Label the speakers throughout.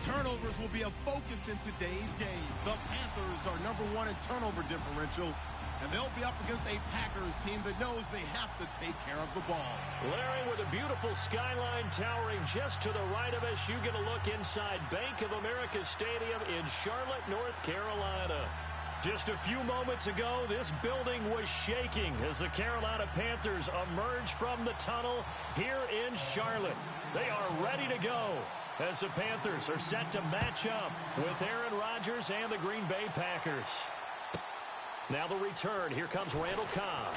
Speaker 1: Turnovers will be a focus in today's game. The Panthers are #1 in turnover differential, and they'll be up against a Packers team that knows they have to take care of the ball.
Speaker 2: Larry, with a beautiful skyline towering just to the right of us, you get a look inside Bank of America Stadium in Charlotte, North Carolina. Just a few moments ago, this building was shaking as the Carolina Panthers emerged from the tunnel here in Charlotte. They are ready to go as the Panthers are set to match up with Aaron Rodgers and the Green Bay Packers. Now the return. Here comes Randall Cobb.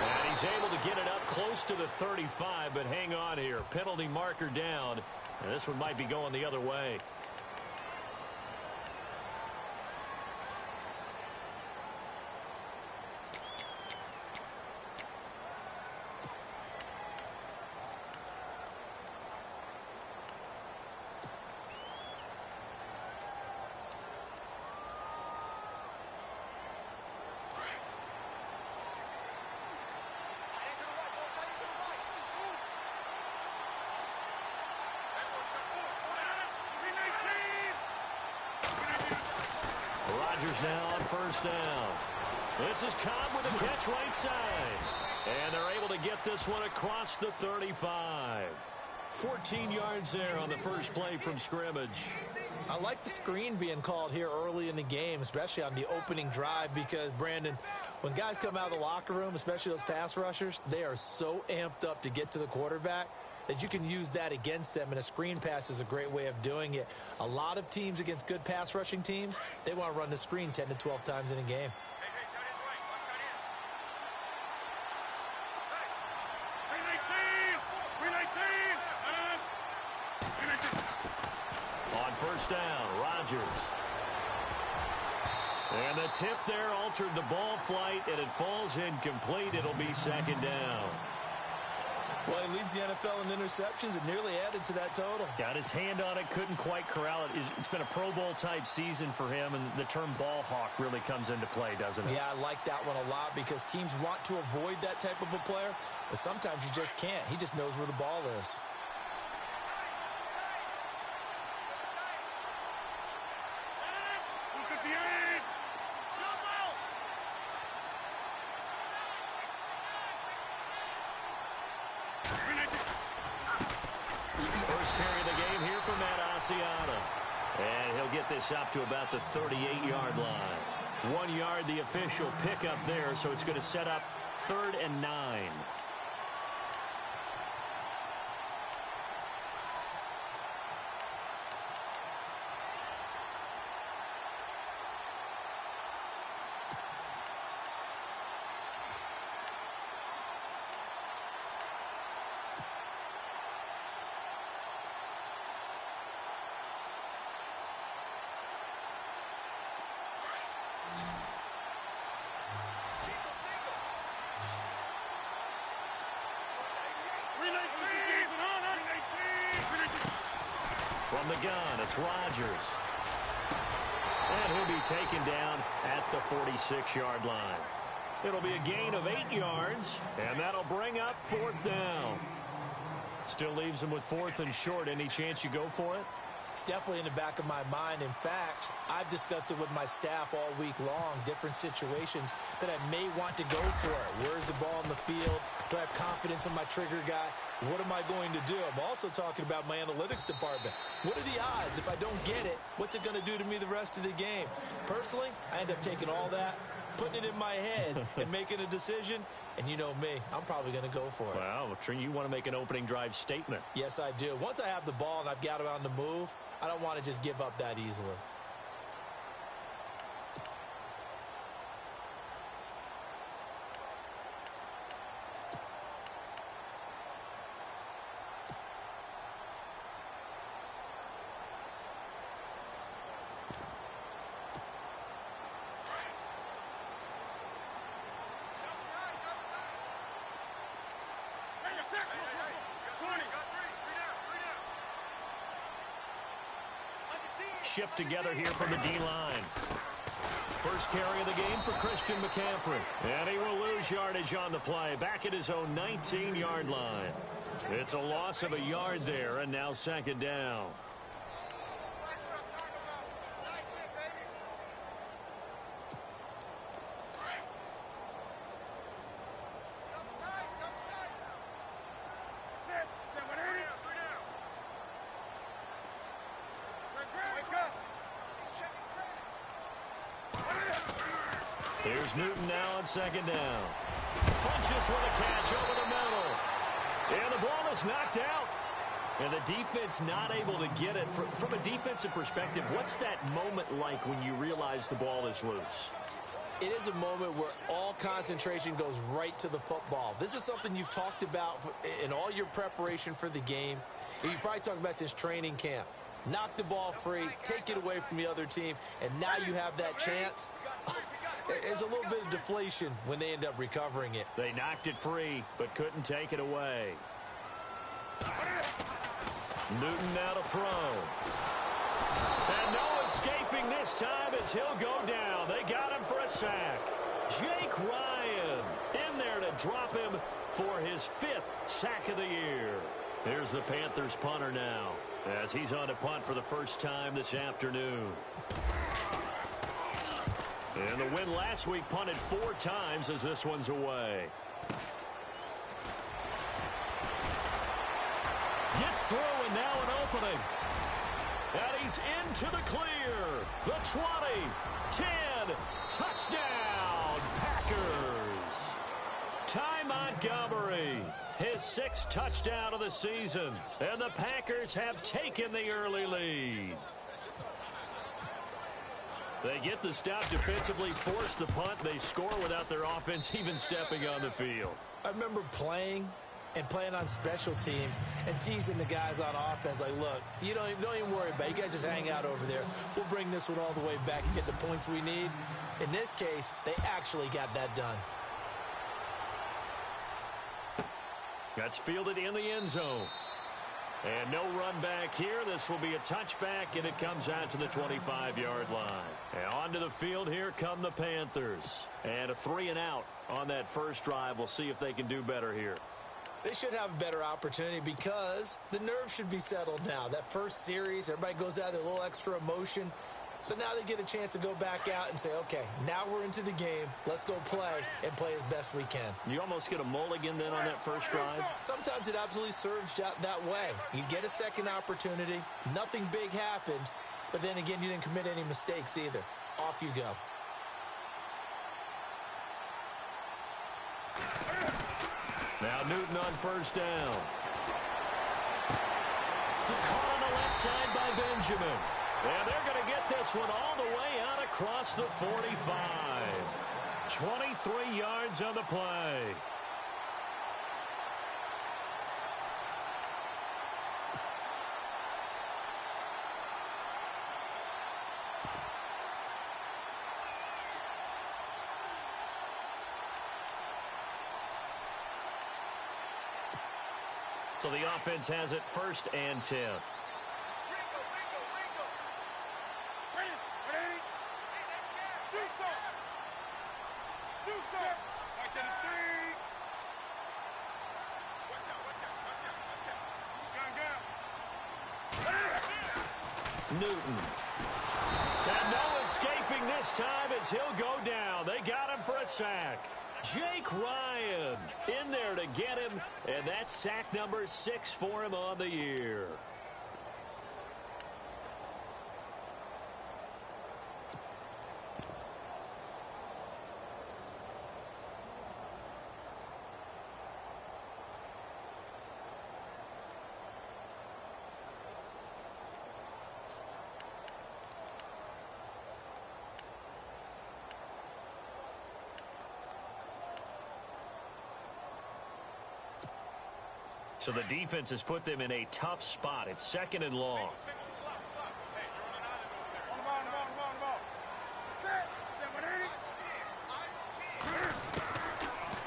Speaker 2: And he's able to get it up close to the 35, but hang on here. Penalty marker down. And this one might be going the other way. Rodgers now on first down. This is Cobb with a catch right side. And they're able to get this one across the 35. 14 yards there on the first play from scrimmage.
Speaker 3: I like the screen being called here early in the game, especially on the opening drive, because, Brandon, when guys come out of the locker room, especially those pass rushers, they are so amped up to get to the quarterback that you can use that against them, and a screen pass is a great way of doing it. A lot of teams against good pass rushing teams, they want to run the screen 10 to 12 times in a game.
Speaker 2: On first down, Rodgers. And the tip there altered the ball flight, and it falls incomplete. It'll be second down.
Speaker 3: Well, he leads the NFL in interceptions and nearly added to that total.
Speaker 2: Got his hand on it, couldn't quite corral it. It's been a Pro Bowl-type season for him, and the term ball hawk really comes into play, doesn't it?
Speaker 3: Yeah, I like that one a lot because teams want to avoid that type of a player, but sometimes you just can't. He just knows where the ball is.
Speaker 2: First carry of the game here for Matt Asiata. And he'll get this up to about the 38-yard line. 1 yard, the official pickup there, so it's going to set up 3rd and 9. From the gun, it's Rodgers. And he'll be taken down at the 46-yard line. It'll be a gain of 8 yards, and that'll bring up 4th down. Still leaves him with 4th and short. Any chance you go for it?
Speaker 3: It's definitely in the back of my mind. In fact, I've discussed it with my staff all week long, different situations that I may want to go for it. Where's the ball in the field? Do I have confidence in my trigger guy? What am I going to do? I'm also talking about my analytics department. What are the odds? If I don't get it, what's it going to do to me the rest of the game? Personally, I end up taking all that, putting it in my head, and making a decision. And you know me, I'm probably going to go for it.
Speaker 2: Well, you want to make an opening drive statement.
Speaker 3: Yes, I do. Once I have the ball and I've got it on the move, I don't want to just give up that easily.
Speaker 2: Shift together here from the D-line. First carry of the game for Christian McCaffrey. And he will lose yardage on the play. Back at his own 19-yard line. It's a loss of a yard there, and now second down. Here's Newton now on second down. Funches with a catch over the middle. And the ball is knocked out. And the defense not able to get it. From a defensive perspective, what's that moment like when you realize the ball is loose?
Speaker 3: It is a moment where all concentration goes right to the football. This is something you've talked about in all your preparation for the game. You probably talked about since training camp. Knock the ball free, take it away from the other team, and now you have that chance. There's a little bit of deflation when they end up recovering it.
Speaker 2: They knocked it free, but couldn't take it away. Newton now to throw. And no escaping this time as he'll go down. They got him for a sack. Jake Ryan in there to drop him for his 5th sack of the year. Here's the Panthers punter now as he's on to punt for the first time this afternoon. And the win last week punted 4 times as this one's away. Gets through and now an opening. And he's into the clear. The 20, 10, touchdown, Packers. Ty Montgomery, his 6th touchdown of the season. And the Packers have taken the early lead. They get the stop defensively, force the punt. They score without their offense even stepping on the field.
Speaker 3: I remember playing on special teams and teasing the guys on offense like, look, you don't even worry about it. You guys just hang out over there. We'll bring this one all the way back and get the points we need. In this case, they actually got that done.
Speaker 2: That's fielded in the end zone. And no run back here. This will be a touchback, and it comes out to the 25-yard line. And onto the field, here come the Panthers. And a 3-and-out on that first drive. We'll see if they can do better here.
Speaker 3: They should have a better opportunity because the nerves should be settled now. That first series, everybody goes out with a little extra emotion. So now they get a chance to go back out and say, okay, now we're into the game. Let's go play and play as best we can.
Speaker 2: You almost get a mulligan then on that first drive?
Speaker 3: Sometimes it absolutely serves that way. You get a second opportunity. Nothing big happened. But then again, you didn't commit any mistakes either. Off you go.
Speaker 2: Now Newton on first down. Caught on the left side by Benjamin. And they're going to get this one all the way out across the 45. 23 yards on the play. So the offense has it 1st and 10. Newton. And no escaping this time as he'll go down. They got him for a sack. Jake Ryan in there to get him, and that's sack number 6 for him on the year. So the defense has put them in a tough spot. It's 2nd and long.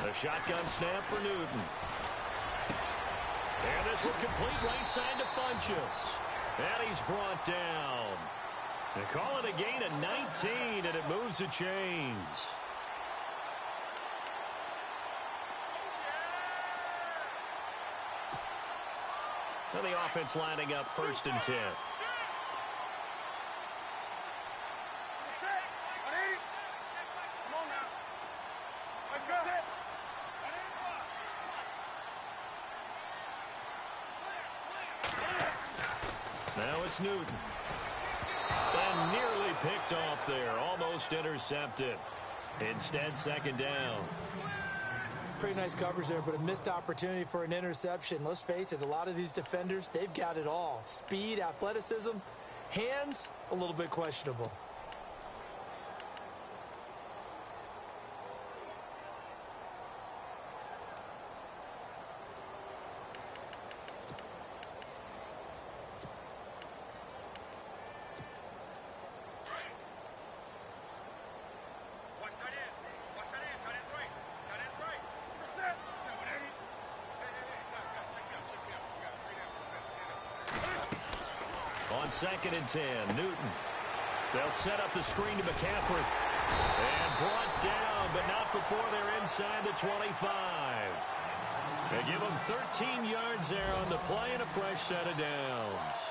Speaker 2: The shotgun snap for Newton. And this will complete right side to Funches. And he's brought down. They call it a gain of 19, and it moves the chains. And the offense lining up 1st and 10. Now it's Newton. And nearly picked off there. Almost intercepted. Instead, 2nd down.
Speaker 3: Pretty nice coverage there, but a missed opportunity for an interception. Let's face it, a lot of these defenders, they've got it all. Speed, athleticism, hands, a little bit questionable.
Speaker 2: On 2nd and 10, Newton. They'll set up the screen to McCaffrey. And brought down, but not before they're inside the 25. They give them 13 yards there on the play and a fresh set of downs.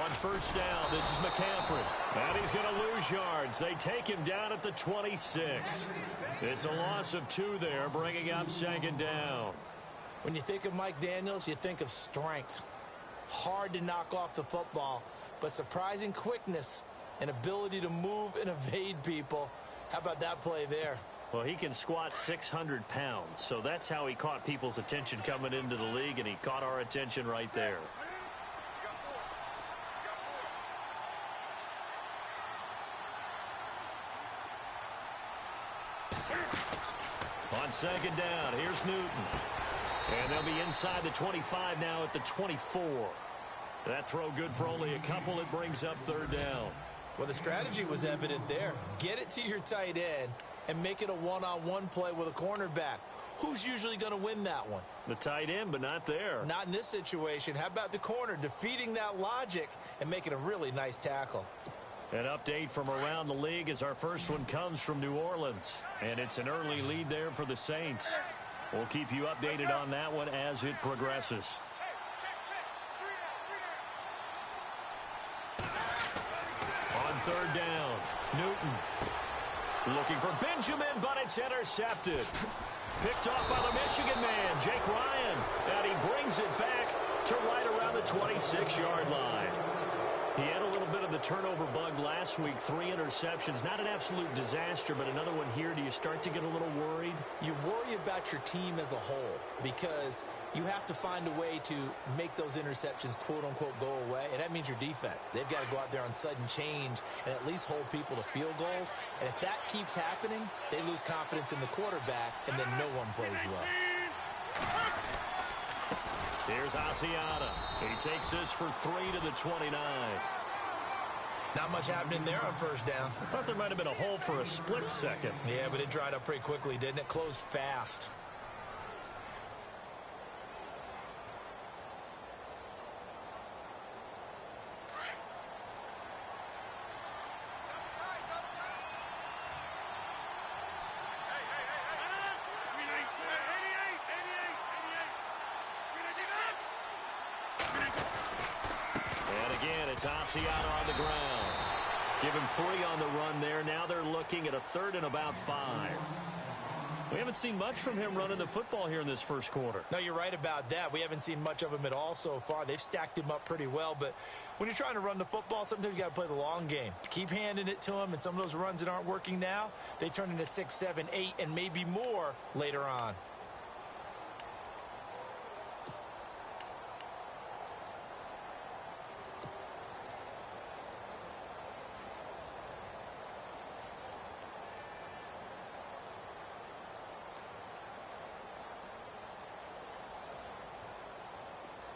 Speaker 2: On 1st down, this is McCaffrey. And he's going to lose yards. They take him down at the 26. It's a loss of 2 there, bringing up 2nd down.
Speaker 3: When you think of Mike Daniels, you think of strength. Hard to knock off the football, but surprising quickness and ability to move and evade people. How about that play there?
Speaker 2: Well, he can squat 600 pounds, so that's how he caught people's attention coming into the league, and he caught our attention right there. On 2nd down, here's Newton. And they'll be inside the 25 now at the 24. That throw good for only a couple. It brings up 3rd down.
Speaker 3: Well, the strategy was evident there. Get it to your tight end and make it a one-on-one play with a cornerback. Who's usually going to win that one?
Speaker 2: The tight end, but not there.
Speaker 3: Not in this situation. How about the corner defeating that logic and making a really nice tackle?
Speaker 2: An update from around the league as our first one comes from New Orleans. And it's an early lead there for the Saints. We'll keep you updated on that one as it progresses. On 3rd down, Newton looking for Benjamin, but it's intercepted. Picked off by the Michigan man, Jake Ryan. And he brings it back to right around the 26-yard line. He had a little bit of the turnover bug last week, 3 interceptions. Not an absolute disaster, but another one here. Do you start to get a little worried?
Speaker 3: You worry about your team as a whole because you have to find a way to make those interceptions, quote-unquote, go away, and that means your defense. They've got to go out there on sudden change and at least hold people to field goals, and if that keeps happening, they lose confidence in the quarterback, and then no one plays well.
Speaker 2: Here's Asiata. He takes this for 3 to the 29.
Speaker 3: Not much happening there on 1st down.
Speaker 2: I thought there might have been a hole for a split second.
Speaker 3: Yeah, but it dried up pretty quickly, didn't it? Closed fast. It's Asiata on the ground. Give him 3 on the run there. Now they're looking at a 3rd and about 5. We haven't seen much from him running the football here in this first quarter. No, you're right about that. We haven't seen much of him at all so far. They've stacked him up pretty well, but when you're trying to run the football, sometimes you got to play the long game. Keep handing it to him, and some of those runs that aren't working now, they turn into 6, 7, 8, and maybe more later on.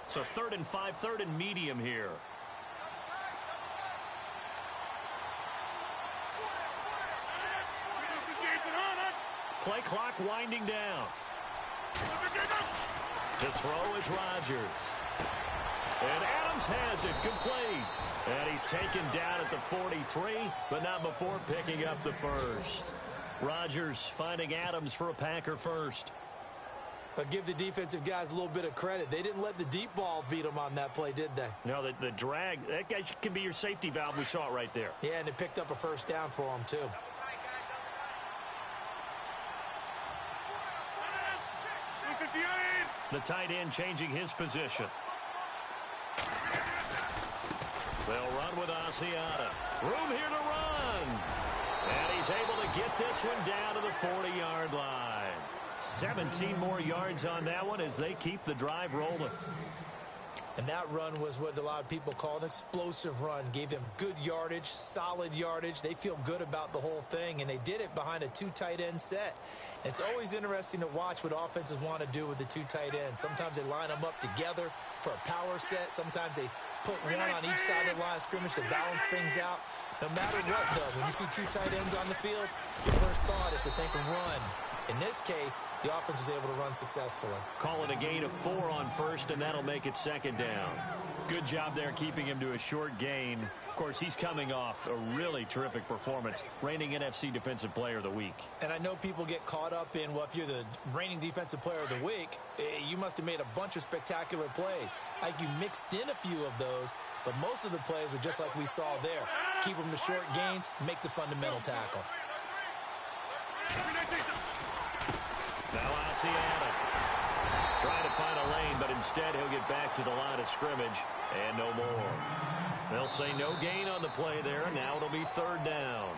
Speaker 2: So 3rd and 5, 3rd and medium here. play clock winding down. To throw is Rodgers. And Adams has it complete. And he's taken down at the 43, but not before picking up the first. Rodgers finding Adams for a Packer first.
Speaker 3: But give the defensive guys a little bit of credit. They didn't let the deep ball beat them on that play, did they?
Speaker 2: No, the drag, that guy can be your safety valve. We saw it right there.
Speaker 3: Yeah, and it picked up a first down for him, too.
Speaker 2: The tight end changing his position. They'll run with Asiata. Room here to run. And he's able to get this one down to the 40-yard line. 17 more yards on that one as they keep the drive rolling.
Speaker 3: And that run was what a lot of people call an explosive run. Gave them good yardage, solid yardage. They feel good about the whole thing, and they did it behind a two tight end set. It's always interesting to watch what offenses want to do with the two tight ends. Sometimes they line them up together for a power set. Sometimes they put one on each side of the line of scrimmage to balance things out. No matter what, though, when you see two tight ends on the field, your first thought is to think of run. In this case, the offense was able to run successfully.
Speaker 2: Call it a gain of 4 on first, and that'll make it second down. Good job there keeping him to a short gain. Of course, he's coming off a really terrific performance, reigning NFC Defensive Player of the Week.
Speaker 3: And I know people get caught up in, well, if you're the reigning Defensive Player of the Week, you must have made a bunch of spectacular plays. Like you mixed in a few of those, but most of the plays are just like we saw there. Keep them to short gains, make the fundamental tackle.
Speaker 2: Now Asiata trying to find a lane, but instead he'll get back to the line of scrimmage and no more. They'll say no gain on the play there, and now it'll be third down.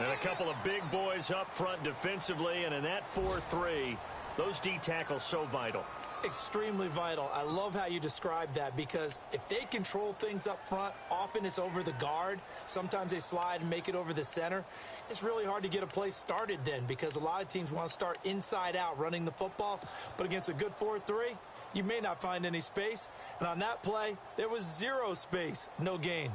Speaker 2: And a couple of big boys up front defensively, and in that 4-3, those D tackles so vital.
Speaker 3: Extremely vital. I love how you describe that, because if they control things up front, often it's over the guard. Sometimes they slide and make it over the center. It's really hard to get a play started then, because a lot of teams want to start inside out running the football. But against a good 4-3, you may not find any space. And on that play, there was zero space, no gain.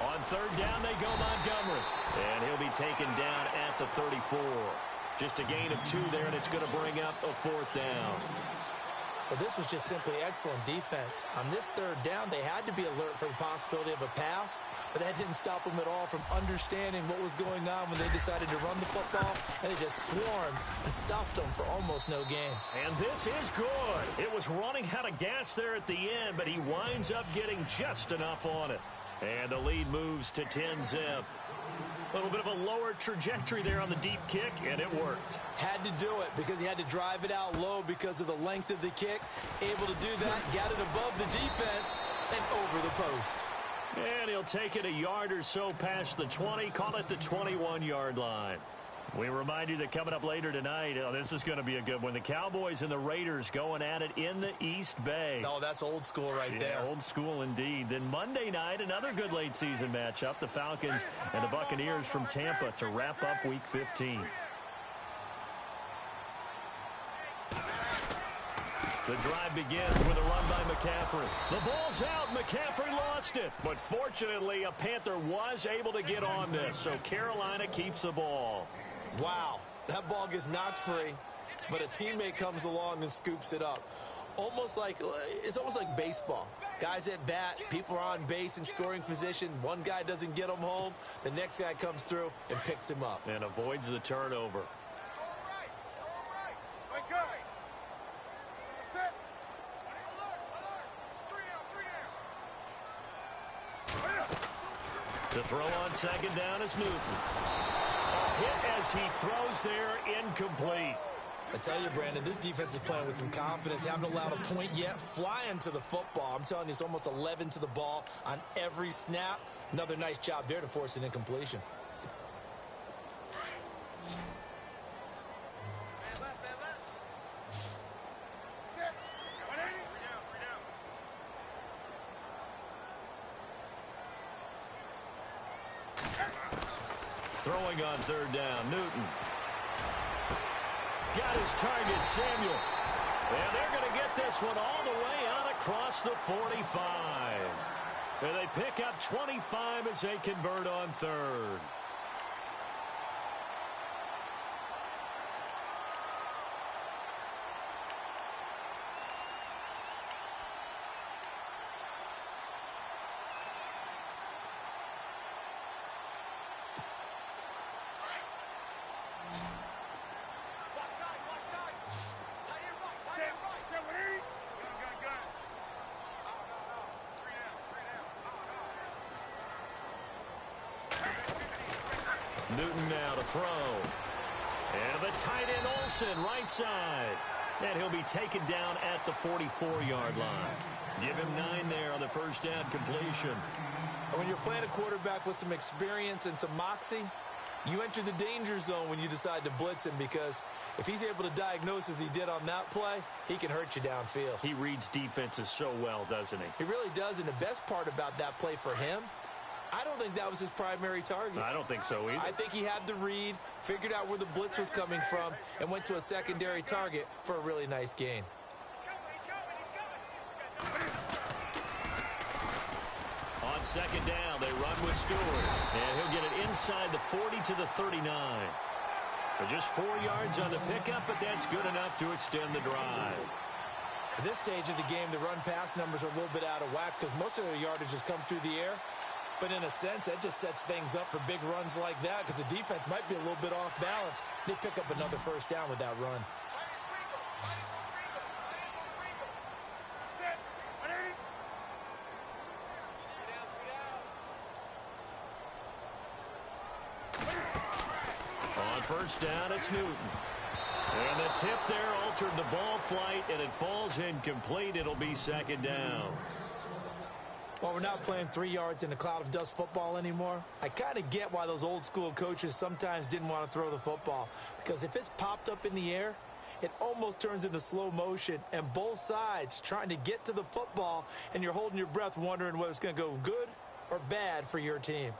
Speaker 2: On third down, they go Montgomery. And he'll be taken down at the 34. Just a gain of 2 there, and it's going to bring up a fourth down.
Speaker 3: Well, this was just simply excellent defense. On this third down, they had to be alert for the possibility of a pass, but that didn't stop them at all from understanding what was going on when they decided to run the football, and they just swarmed and stopped them for almost no gain.
Speaker 2: And this is good. It was running out of gas there at the end, but he winds up getting just enough on it. And the lead moves to 10-zip. A little bit of a lower trajectory there on the deep kick, and it worked.
Speaker 3: Had to do it because he had to drive it out low because of the length of the kick. Able to do that, got it above the defense, and over the post.
Speaker 2: And he'll take it a yard or so past the 20, call it the 21-yard line. We remind you that coming up later tonight, this is going to be a good one. The Cowboys and the Raiders going at it in the East Bay.
Speaker 3: Oh, that's old school right there.
Speaker 2: Old school indeed. Then Monday night, another good late season matchup. The Falcons and the Buccaneers from Tampa to wrap up Week 15. The drive begins with a run by McCaffrey. The ball's out. McCaffrey lost it. But fortunately, a Panther was able to get on this. So Carolina keeps the ball.
Speaker 3: Wow, that ball gets knocked free, but a teammate comes along and scoops it up. It's almost like baseball. Guys at bat, people are on base in scoring position. One guy doesn't get him home. The next guy comes through and picks him up.
Speaker 2: And avoids the turnover. To throw on second down is Newton. A hit as he throws there, incomplete.
Speaker 3: I tell you, Brandon, this defense is playing with some confidence. Haven't allowed a point yet. Flying to the football. I'm telling you, it's almost 11 to the ball on every snap. Another nice job there to force an incompletion.
Speaker 2: Throwing on third down, Newton. Got his target, Samuel. And they're going to get this one all the way out across the 45. And they pick up 25 as they convert on third. Newton now to throw. And the tight end Olsen, right side. And he'll be taken down at the 44-yard line. Give him 9 there on the first down completion.
Speaker 3: When you're playing a quarterback with some experience and some moxie, you enter the danger zone when you decide to blitz him, because if he's able to diagnose as he did on that play, he can hurt you downfield.
Speaker 2: He reads defenses so well, doesn't he?
Speaker 3: He really does, and the best part about that play for him, I don't think that was his primary target.
Speaker 2: I don't think so either.
Speaker 3: I think he had the read, figured out where the blitz was coming from, and went to a secondary target for a really nice gain.
Speaker 2: On second down, they run with Stewart. And he'll get it inside the 40 to the 39. But just 4 yards on the pickup, but that's good enough to extend the drive.
Speaker 3: At this stage of the game, the run-pass numbers are a little bit out of whack because most of their yardage has come through the air. But in a sense, that just sets things up for big runs like that because the defense might be a little bit off balance. They pick up another first down with that run.
Speaker 2: On first down, it's Newton. And the tip there altered the ball flight, and it falls incomplete. It'll be second down.
Speaker 3: Well, we're not playing 3 yards in a cloud of dust football anymore. I kind of get why those old school coaches sometimes didn't want to throw the football. Because if it's popped up in the air, it almost turns into slow motion. And both sides trying to get to the football, and you're holding your breath wondering whether it's going to go good or bad for your team.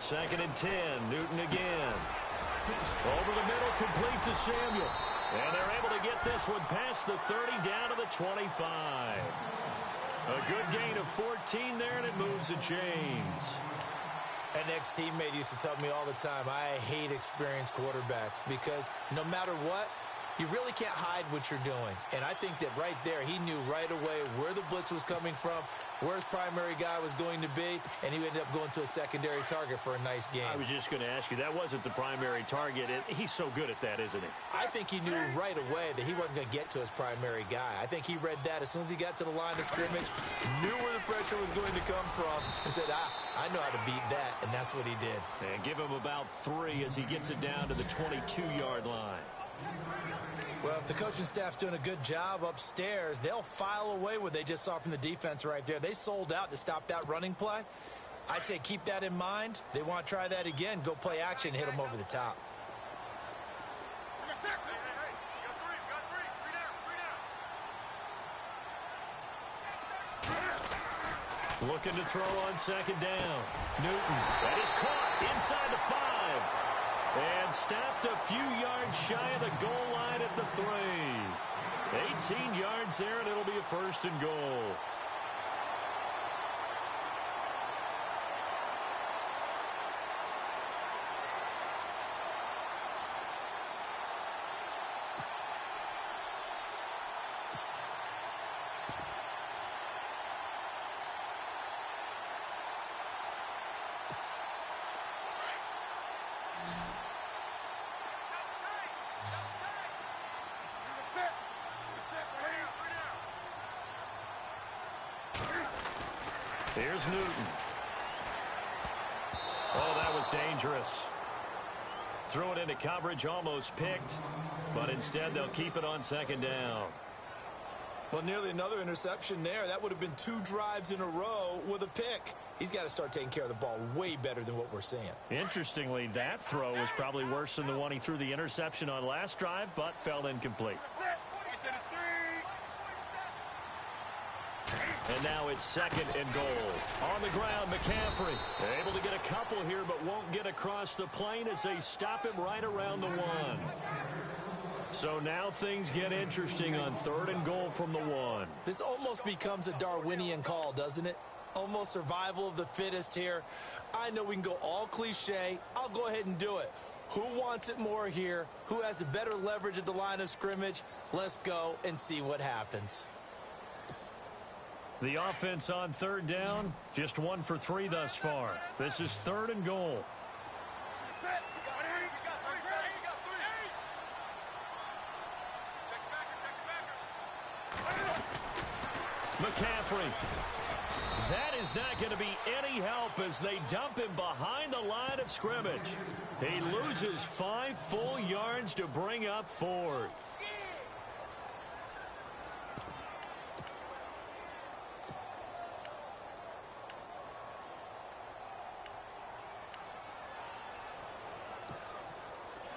Speaker 2: Second and 10, Newton again. Over the middle, complete to Samuel. And they're able to get this one past the 30 down to the 25. A good gain of 14 there, and it moves the chains.
Speaker 3: An ex-teammate used to tell me all the time, I hate experienced quarterbacks because no matter what, you really can't hide what you're doing. And I think that right there, he knew right away where the blitz was coming from, where his primary guy was going to be, and he ended up going to a secondary target for a nice game.
Speaker 2: I was just going to ask you, that wasn't the primary target. He's so good at that, isn't he?
Speaker 3: I think he knew right away that he wasn't going to get to his primary guy. I think he read that as soon as he got to the line of scrimmage, knew where the pressure was going to come from, and said, I know how to beat that, and that's what he did.
Speaker 2: And give him about 3 as he gets it down to the 22-yard line.
Speaker 3: Well, if the coaching staff's doing a good job upstairs, they'll file away what they just saw from the defense right there. They sold out to stop that running play. I'd say keep that in mind. They want to try that again. Go play action, hit them over the top.
Speaker 2: Looking to throw on second down. Newton, that is caught inside the 5. And stopped a few yards shy of the goal line at the 3. 18 yards there, and it'll be a first and goal. Here's Newton. Oh, that was dangerous. Threw it into coverage, almost picked, but instead they'll keep it on second down.
Speaker 3: Well, nearly another interception there. That would have been 2 drives in a row with a pick. He's got to start taking care of the ball way better than what we're seeing.
Speaker 2: Interestingly, that throw was probably worse than the one he threw the interception on last drive, but fell incomplete. And now it's 2nd and goal. On the ground, McCaffrey able to get a couple here, but won't get across the plane as they stop him right around the 1. So now things get interesting on 3rd and goal from the 1.
Speaker 3: This almost becomes a Darwinian call, doesn't it? Almost survival of the fittest here. I know we can go all cliche. I'll go ahead and do it. Who wants it more here? Who has a better leverage at the line of scrimmage? Let's go and see what happens.
Speaker 2: The offense on 3rd down, just 1 for 3 thus far. This is 3rd and goal. McCaffrey. That is not going to be any help as they dump him behind the line of scrimmage. He loses 5 full yards to bring up 4th.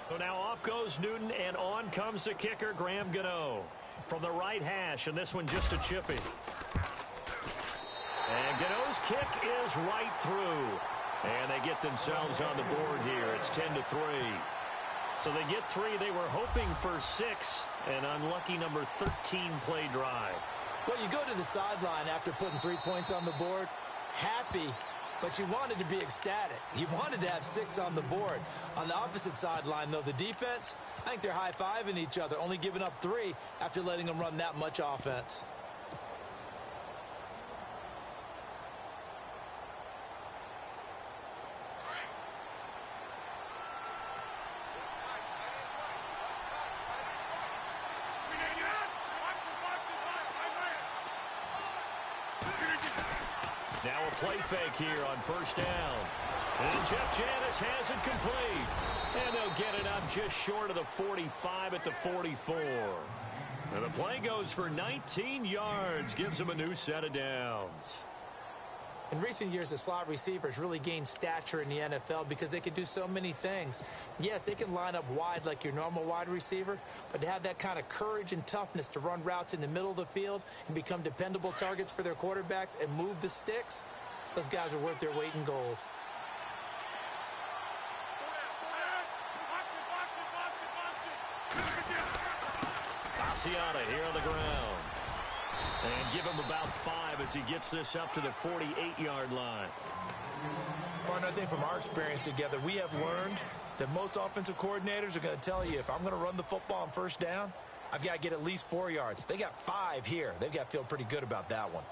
Speaker 2: So now off goes Newton, and on comes the kicker, Graham Gano. From the right hash, and this one just a chippy. And Gano's kick is right through. And they get themselves on the board here. It's 10-3. So they get 3. They were hoping for 6. An unlucky number 13 play drive.
Speaker 3: Well, you go to the sideline after putting 3 points on the board, happy, but you wanted to be ecstatic. You wanted to have 6 on the board. On the opposite sideline, though, the defense, I think they're high-fiving each other, only giving up 3 after letting them run that much offense.
Speaker 2: Now a play fake here on 1st down. And Jeff Janis has it complete. And they'll get it up just short of the 45 at the 44. And the play goes for 19 yards. Gives them a new set of downs.
Speaker 3: In recent years, the slot receivers really gained stature in the NFL because they can do so many things. Yes, they can line up wide like your normal wide receiver, but to have that kind of courage and toughness to run routes in the middle of the field and become dependable targets for their quarterbacks and move the sticks, those guys are worth their weight in gold.
Speaker 2: Asiata here on the ground. And give him about 5 as he gets this up to the 48-yard line.
Speaker 3: Partner, I think from our experience together, we have learned that most offensive coordinators are going to tell you, if I'm going to run the football on 1st down, I've got to get at least 4 yards. They got 5 here. They've got to feel pretty good about that one.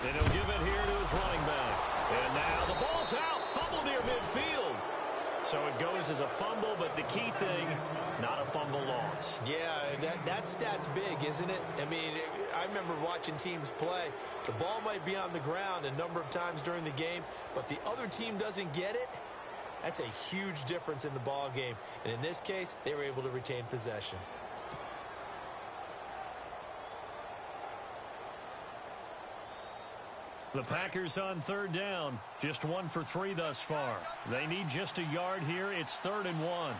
Speaker 2: And he'll give it here to his running back. And now the ball's out. Fumble near midfield. So it goes as a fumble, but the key thing, not a fumble loss.
Speaker 3: Yeah, that stat's big, isn't it? I mean, I remember watching teams play. The ball might be on the ground a number of times during the game, but if the other team doesn't get it, that's a huge difference in the ball game. And in this case, they were able to retain possession.
Speaker 2: The Packers on 3rd down. Just 1 for 3 thus far. They need just a yard here. It's 3rd and 1.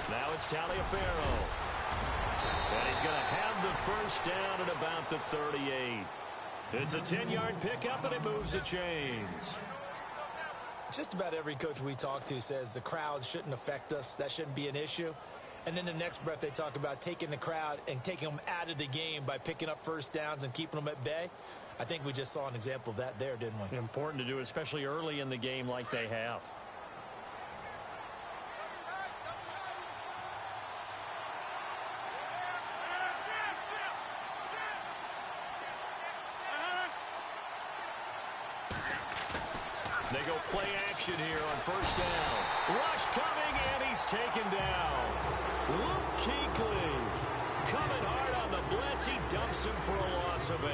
Speaker 2: Now it's Taliaferro. And he's going to have the 1st down at about the 38. It's a 10-yard pickup, and it moves the chains.
Speaker 3: Just about every coach we talk to says the crowd shouldn't affect us. That shouldn't be an issue. And then the next breath they talk about taking the crowd and taking them out of the game by picking up 1st downs and keeping them at bay. I think we just saw an example of that there, didn't we?
Speaker 2: Important to do, especially early in the game like they have. They go play action here on first down. Rush coming, and he's taken down. Luke Kuechly coming hard on the blitz. He dumps him for a loss of 8.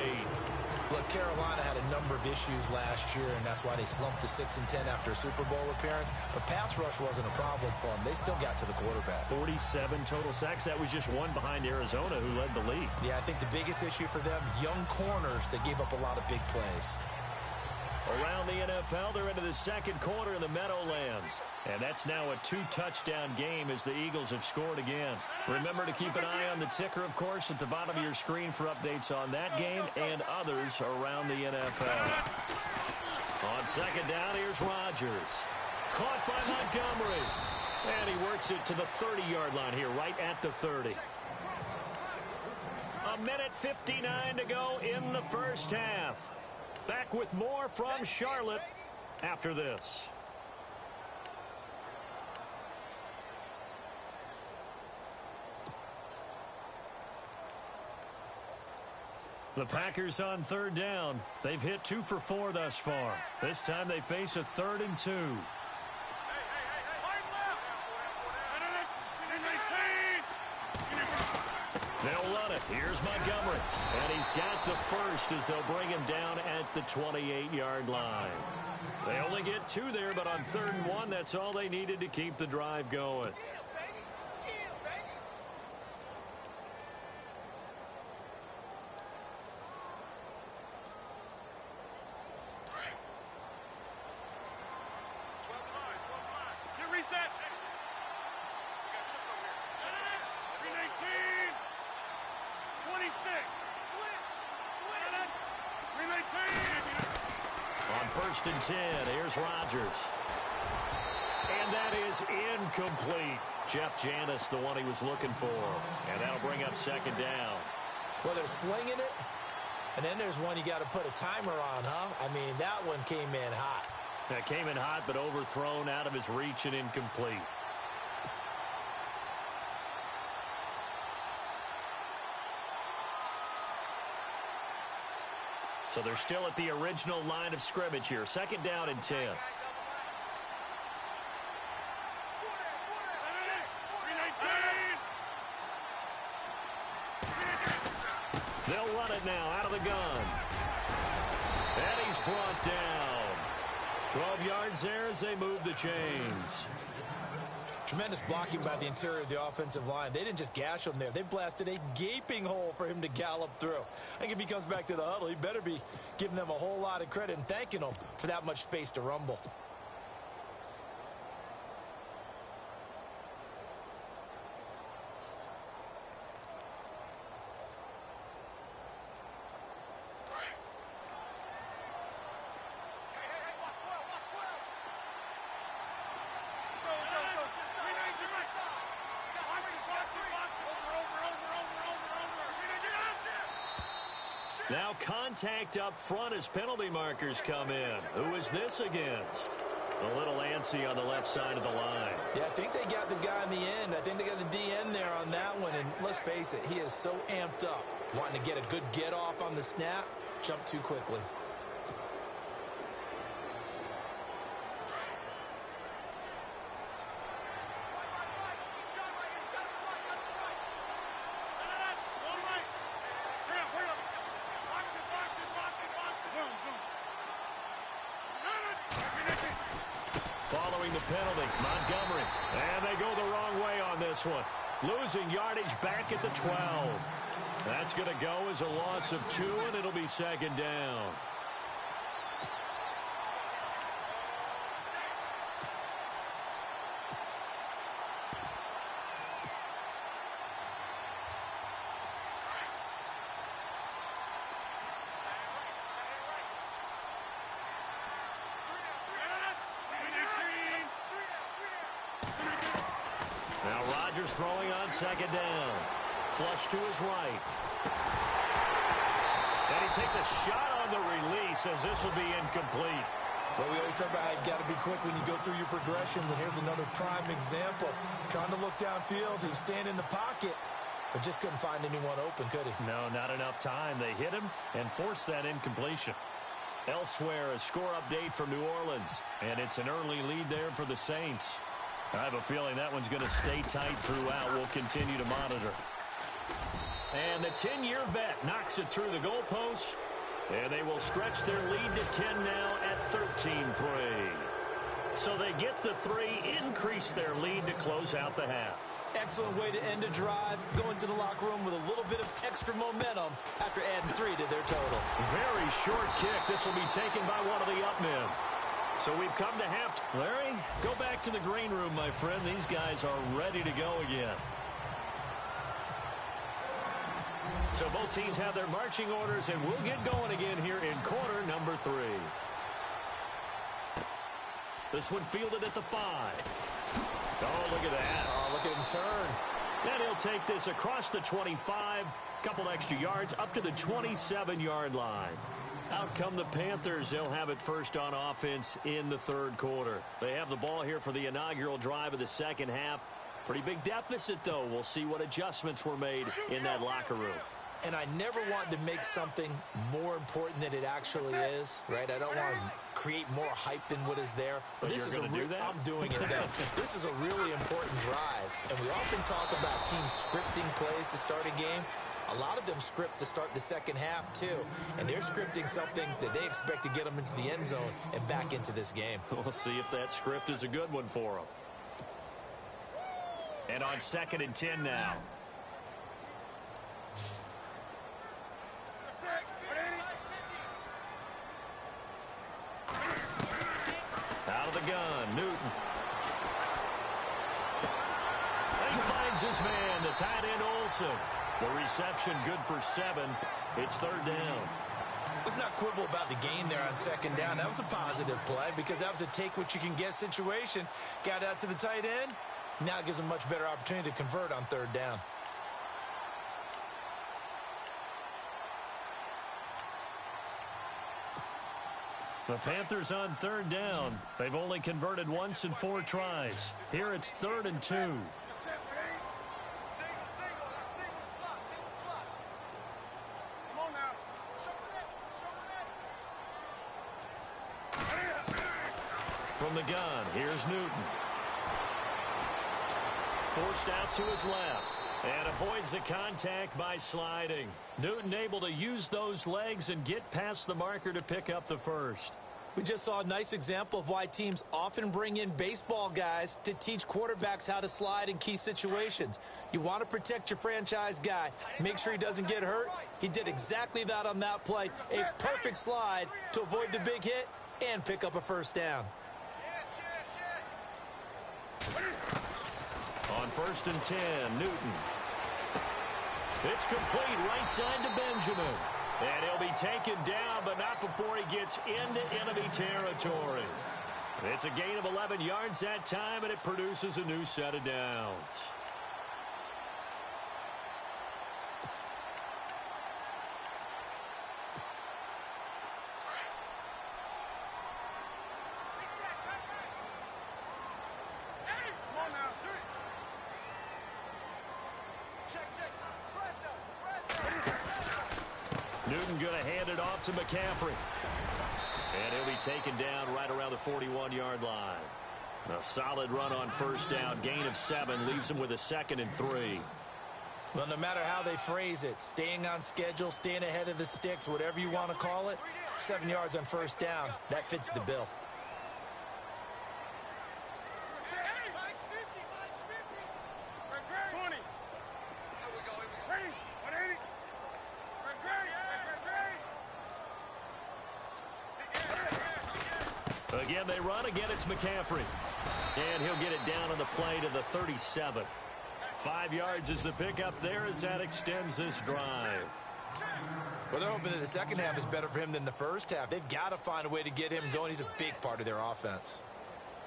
Speaker 3: Look, Carolina had a number of issues last year, and that's why they slumped to 6-10 after a Super Bowl appearance. But pass rush wasn't a problem for them. They still got to the quarterback.
Speaker 2: 47 total sacks. That was just one behind Arizona, who led the league.
Speaker 3: Yeah, I think the biggest issue for them, young corners that gave up a lot of big plays.
Speaker 2: Around the NFL, they're into the second quarter in the Meadowlands. And that's now a 2-touchdown game as the Eagles have scored again. Remember to keep an eye on the ticker, of course, at the bottom of your screen for updates on that game and others around the NFL. On second down, here's Rodgers. Caught by Montgomery. And he works it to the 30-yard line here, right at the 30. A minute 59 to go in the first half. Back with more from Charlotte after this. The Packers on third down. They've hit 2 for 4 thus far. This time they face a 3rd and 2. They'll run it. Here's Montgomery. And he's got the first as they'll bring him down at the 28-yard line. They only get 2 there, but on 3rd and 1, that's all they needed to keep the drive going. First and 10. Here's Rodgers. And that is incomplete. Jeff Janis, the one he was looking for. And that'll bring up second down.
Speaker 3: Well, they're slinging it. And then there's one you got to put a timer on, huh? I mean, that one came in hot.
Speaker 2: That came in hot, but overthrown, out of his reach, and incomplete. So they're still at the original line of scrimmage here. Second down and 10. They'll run it now out of the gun. And he's brought down. 12 yards there as they move the chains.
Speaker 3: Tremendous blocking by the interior of the offensive line. They didn't just gash him there. They blasted a gaping hole for him to gallop through. I think if he comes back to the huddle, he better be giving them a whole lot of credit and thanking them for that much space to rumble.
Speaker 2: Now contact up front as penalty markers come in. Who is this against? A little antsy on the left side of the line.
Speaker 3: Yeah, I think they got the guy in the end. I think they got the DN there on that one. And let's face it, he is so amped up. Wanting to get a good get off on the snap. Jump too quickly.
Speaker 2: Following the penalty, Montgomery. And they go the wrong way on this one. Losing yardage back at the 12. That's going to go as a loss of 2, and it'll be second down. Now Rodgers throwing on second down. Flush to his right. And he takes a shot on the release as this will be incomplete.
Speaker 3: Well, we always talk about how you've got to be quick when you go through your progressions, and here's another prime example. Trying to look downfield, he was standing in the pocket, but just couldn't find anyone open, could he?
Speaker 2: No, not enough time. They hit him and forced that incompletion. Elsewhere, a score update from New Orleans, and it's an early lead there for the Saints. I have a feeling that one's going to stay tight throughout. We'll continue to monitor. And the 10-year vet knocks it through the goalpost, and they will stretch their lead to 10 now at 13-3. So they get the 3, increase their lead to close out the half.
Speaker 3: Excellent way to end a drive, going to the locker room with a little bit of extra momentum after adding 3 to their total.
Speaker 2: Very short kick. This will be taken by one of the up men. So we've come to half. Larry, go back to the green room, my friend. These guys are ready to go again. So both teams have their marching orders, and we'll get going again here in quarter number 3. This one fielded at the 5. Oh, look at that.
Speaker 3: Oh, look at him turn.
Speaker 2: And he'll take this across the 25, couple extra yards, up to the 27-yard line. Out come the Panthers. They'll have it first on offense in the third quarter. They have the ball here for the inaugural drive of the second half. Pretty big deficit, though. We'll see what adjustments were made in that locker room.
Speaker 3: And I never want to make something more important than it actually is, right? I don't want to create more hype than what is there.
Speaker 2: But
Speaker 3: this
Speaker 2: you're
Speaker 3: is
Speaker 2: do that?
Speaker 3: I'm doing it though. This is a really important drive, and we often talk about teams scripting plays to start a game. A lot of them script to start the second half too, and they're scripting something that they expect to get them into the end zone and back into this game.
Speaker 2: We'll see if that script is a good one for them. And on 2nd and 10 now. Out of the gun, Newton. He finds his man, the tight end Olsen. The reception good for 7. It's 3rd down.
Speaker 3: Let's not quibble about the gain there on 2nd down. That was a positive play because that was a take-what-you-can-get situation. Got out to the tight end. Now it gives them a much better opportunity to convert on 3rd down.
Speaker 2: The Panthers on 3rd down. They've only converted once in 4 tries. Here it's 3rd and 2. From the gun, here's Newton. Forced out to his left. And avoids the contact by sliding. Newton able to use those legs and get past the marker to pick up the first.
Speaker 3: We just saw a nice example of why teams often bring in baseball guys to teach quarterbacks how to slide in key situations. You want to protect your franchise guy. Make sure he doesn't get hurt. He did exactly that on that play. A perfect slide to avoid the big hit and pick up a first down.
Speaker 2: On 1st and 10, Newton. It's complete right side to Benjamin. And he'll be taken down, but not before he gets into enemy territory. It's a gain of 11 yards that time, and it produces a new set of downs. Newton going to hand it off to McCaffrey. And he'll be taken down right around the 41-yard line. A solid run on 1st down. Gain of 7 leaves him with a 2nd and 3.
Speaker 3: Well, no matter how they phrase it, staying on schedule, staying ahead of the sticks, whatever you want to call it, 7 yards on 1st down, that fits the bill.
Speaker 2: Again, they run. Again, it's McCaffrey. And he'll get it down on the play to the 37. 5 yards is the pickup there as that extends this drive.
Speaker 3: Well, they're hoping that the second half is better for him than the first half. They've got to find a way to get him going. He's a big part of their offense.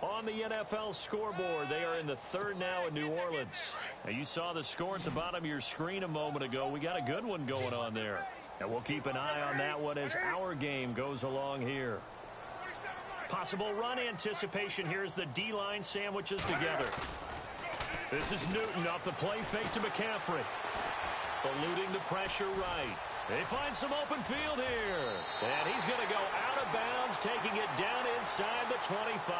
Speaker 2: On the NFL scoreboard, they are in the 3rd now in New Orleans. Now, you saw the score at the bottom of your screen a moment ago. We got a good one going on there. And we'll keep an eye on that one as our game goes along here. Possible run anticipation here as the D-line sandwiches together. This is Newton off the play fake to McCaffrey. Eluding the pressure right. They find some open field here. And he's going to go out of of bounds, taking it down inside the 25.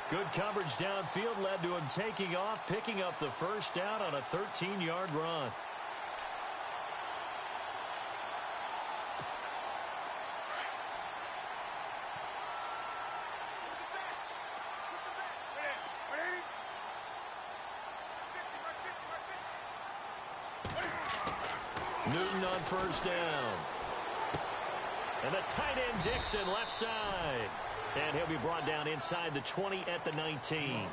Speaker 2: Good coverage downfield led to him taking off, picking up the first down on a 13-yard run. Newton on first down. And the tight end Dixon left side. And he'll be brought down inside the 20 at the 19.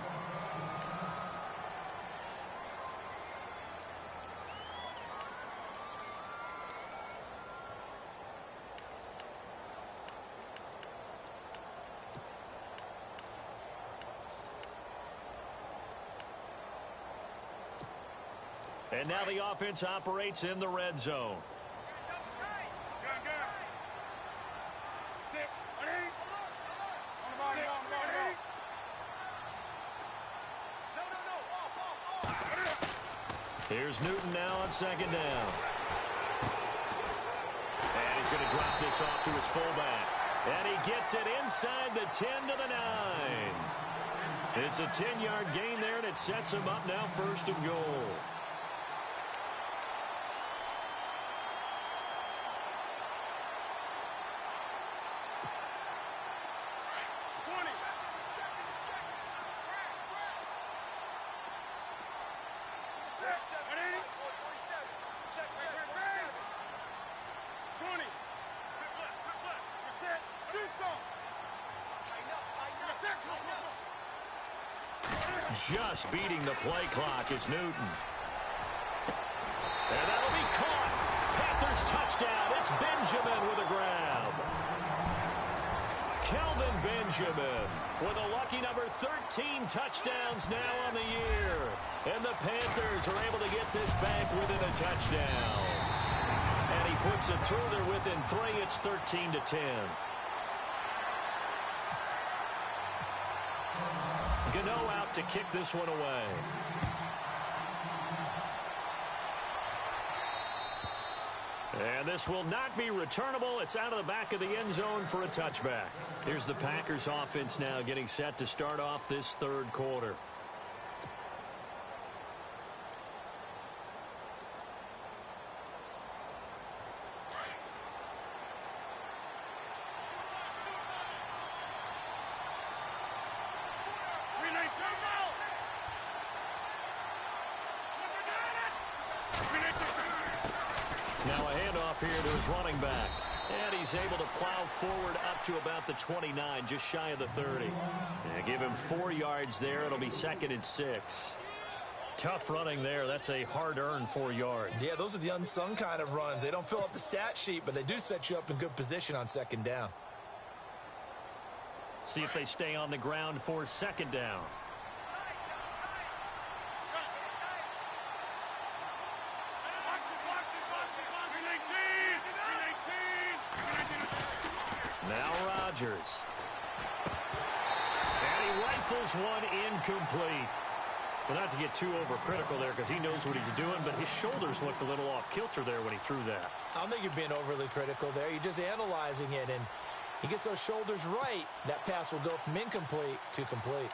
Speaker 2: And now the offense operates in the red zone. Here's Newton now on second down. And he's going to drop this off to his fullback. And he gets it inside the 10 to the 9. It's a 10-yard gain there, and it sets him up now first and goal. Just beating the play clock is Newton. And that'll be caught. Panthers touchdown. It's Benjamin with a grab. Kelvin Benjamin with a lucky number 13 touchdowns now on the year. And the Panthers are able to get this back within a touchdown. And he puts it through there within 3. It's 13 to 10. Gano out to kick this one away. And this will not be returnable. It's out of the back of the end zone for a touchback. Here's the Packers offense now getting set to start off this third quarter. Now a handoff here to his running back. And he's able to plow forward up to about the 29, just shy of the 30. And give him 4 yards there. It'll be 2nd and 6. Tough running there. That's a hard-earned 4 yards.
Speaker 3: Yeah, those are the unsung kind of runs. They don't fill up the stat sheet, but they do set you up in good position on second down.
Speaker 2: See if they stay on the ground for second down. Now Rodgers. And he rifles one incomplete. Well, not to get too overcritical there because he knows what he's doing, but his shoulders looked a little off kilter there when he threw that.
Speaker 3: I don't think you're being overly critical there. You're just analyzing it, and he gets those shoulders right. That pass will go from incomplete to complete.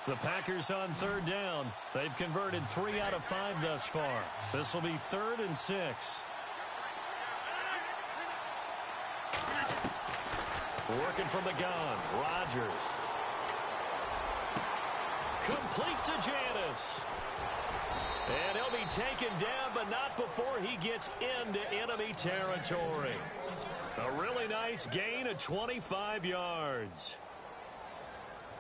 Speaker 2: The Packers on third down. They've converted 3 out of 5 thus far. This will be 3rd and 6. Working from the gun. Rodgers. Complete to Janis. And he'll be taken down, but not before he gets into enemy territory. A really nice gain of 25 yards.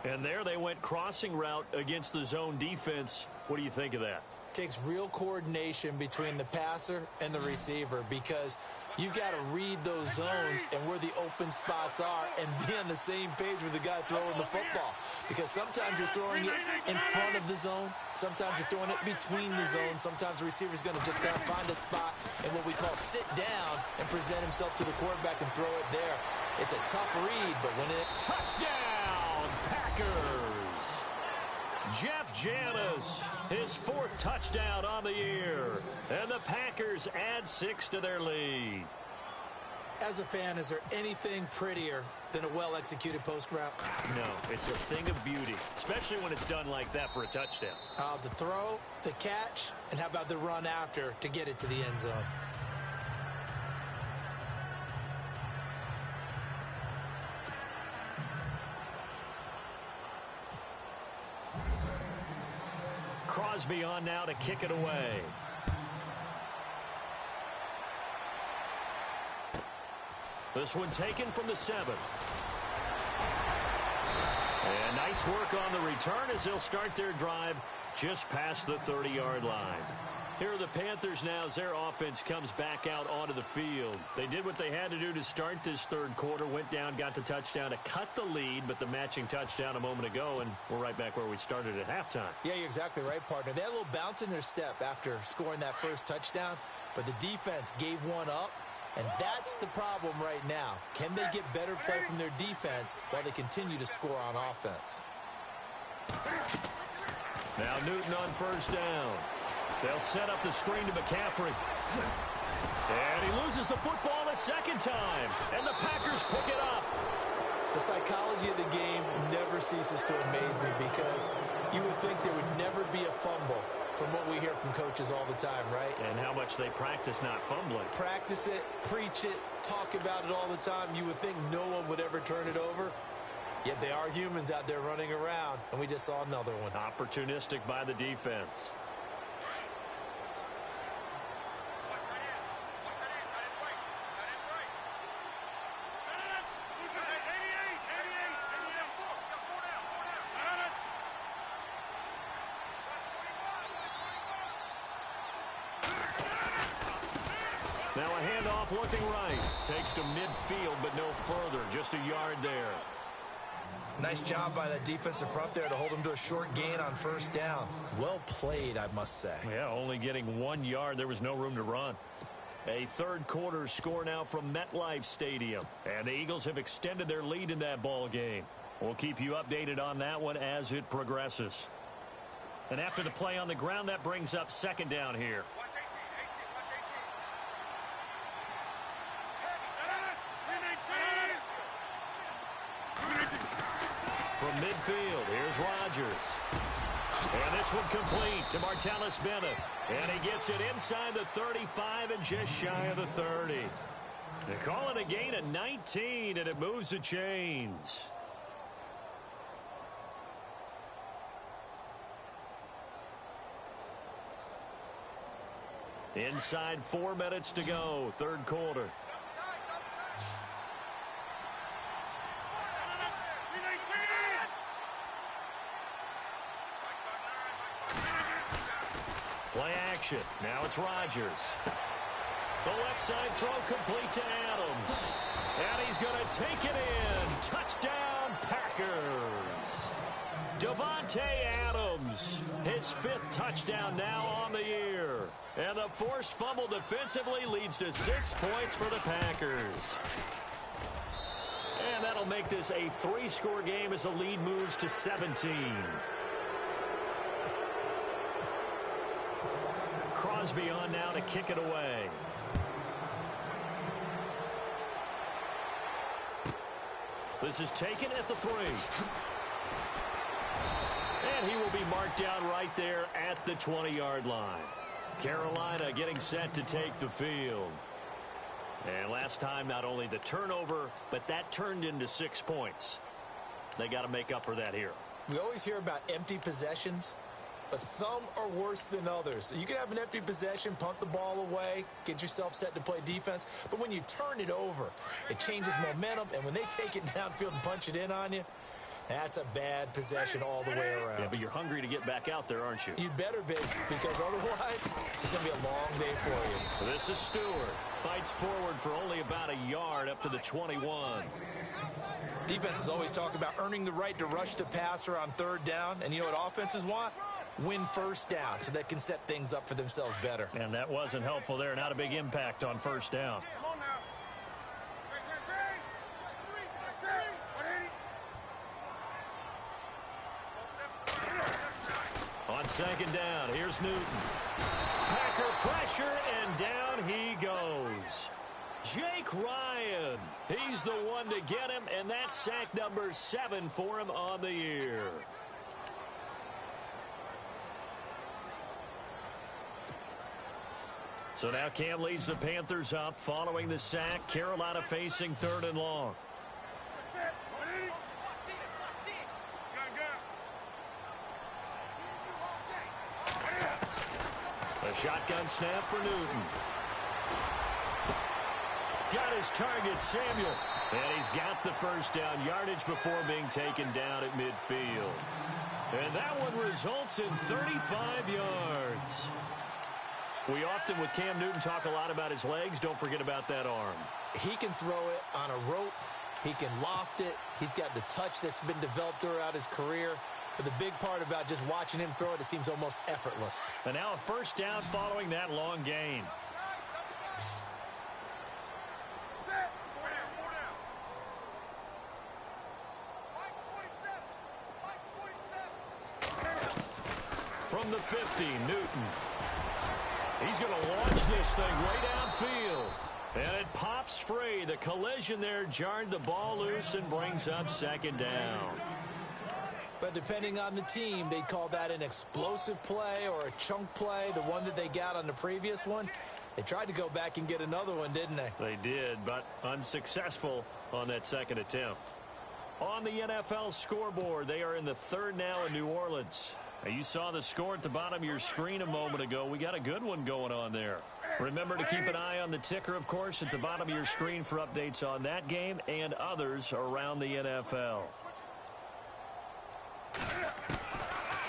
Speaker 2: And there they went crossing route against the zone defense. What do you think of that?
Speaker 3: takes real coordination between the passer and the receiver because you've got to read those zones and where the open spots are and be on the same page with the guy throwing the football. Because sometimes you're throwing it in front of the zone. Sometimes you're throwing it between the zones. Sometimes the receiver's going to just kind of find a spot and what we call sit down and present himself to the quarterback and throw it there. It's a tough read, but when it...
Speaker 2: Touchdown, Packers! Jeff Janis, his 4th touchdown on the year. And the Packers add 6 to their lead.
Speaker 3: As a fan, is there anything prettier than a well-executed post route?
Speaker 2: No, it's a thing of beauty, especially when it's done like that for a touchdown.
Speaker 3: The throw, the catch, and how about the run after to get it to the end zone?
Speaker 2: Crosby on now to kick it away. This one taken from the 7. And nice work on the return as they'll start their drive just past the 30-yard line. Here are the Panthers now as their offense comes back out onto the field. They did what they had to do to start this third quarter, went down, got the touchdown to cut the lead, but the matching touchdown a moment ago, and we're right back where we started at halftime.
Speaker 3: Yeah, you're exactly right, partner. They had a little bounce in their step after scoring that first touchdown, but the defense gave one up, and that's the problem right now. Can they get better play from their defense while they continue to score on offense?
Speaker 2: Now Newton on first down. They'll set up the screen to McCaffrey. And he loses the football a second time. And the Packers pick it up.
Speaker 3: The psychology of the game never ceases to amaze me because you would think there would never be a fumble from what we hear from coaches all the time, right?
Speaker 2: And how much they practice not fumbling.
Speaker 3: Practice it, preach it, talk about it all the time. You would think no one would ever turn it over. Yet they are humans out there running around, and we just saw another one.
Speaker 2: Opportunistic by the defense. Now a handoff looking right. Takes to midfield, but no further. Just a yard there.
Speaker 3: Nice job by that defensive front there to hold him to a short gain on first down. Well played, I must say.
Speaker 2: Yeah, only getting 1 yard. There was no room to run. A third quarter score now from MetLife Stadium. And the Eagles have extended their lead in that ball game. We'll keep you updated on that one as it progresses. And after the play on the ground, that brings up second down here. From midfield, here's Rodgers. And this one complete to Martellus Bennett. And he gets it inside the 35 and just shy of the 30. They call it a gain of 19, and it moves the chains. Inside 4 minutes to go, third quarter. Play action. Now it's Rodgers. The left side throw complete to Adams. And he's going to take it in. Touchdown, Packers. Davante Adams, his 5th touchdown now on the year. And the forced fumble defensively leads to 6 points for the Packers. And that'll make this a 3-score game as the lead moves to 17. Crosby on now to kick it away. This is taken at the 3. And he will be marked down right there at the 20-yard line. Carolina getting set to take the field. And last time, not only the turnover, but that turned into 6 points. They got to make up for that here.
Speaker 3: We always hear about empty possessions, but some are worse than others. You can have an empty possession, punt the ball away, get yourself set to play defense. But when you turn it over, it changes momentum. And when they take it downfield and punch it in on you, That's a bad possession all the way around.
Speaker 2: Yeah, but you're hungry to get back out there, aren't you?
Speaker 3: You better be, because otherwise it's going to be a long day for you.
Speaker 2: This is Stewart. Fights forward for only about a yard up to the 21.
Speaker 3: Defenses always talk about earning the right to rush the passer on third down. And you know what offenses want? Win first down so they can set things up for themselves better.
Speaker 2: And that wasn't helpful there. Not a big impact on first down. On second down, here's Newton. Packer pressure, and down he goes. Jake Ryan. He's the one to get him, and that's sack number 7 for him on the year. So now Cam leads the Panthers up following the sack. Carolina facing 3rd and long. A shotgun snap for Newton. Got his target, Samuel. And he's got the first down yardage before being taken down at midfield. And that one results in 35 yards. We often, with Cam Newton, talk a lot about his legs. Don't forget about that arm.
Speaker 3: He can throw it on a rope. He can loft it. He's got the touch that's been developed throughout his career. But the big part about just watching him throw it, it seems almost effortless.
Speaker 2: And now a first down following that long gain. From the 50, Newton. He's going to launch this thing way downfield. And it pops free. The collision there jarred the ball loose and brings up second down.
Speaker 3: But depending on the team, they'd call that an explosive play or a chunk play. The one that they got on the previous one, they tried to go back and get another one, didn't they?
Speaker 2: They did, but unsuccessful on that second attempt. On the NFL scoreboard, they are in the 3rd now in New Orleans. Now, you saw the score at the bottom of your screen a moment ago. We got a good one going on there. Remember to keep an eye on the ticker, of course, at the bottom of your screen for updates on that game and others around the NFL.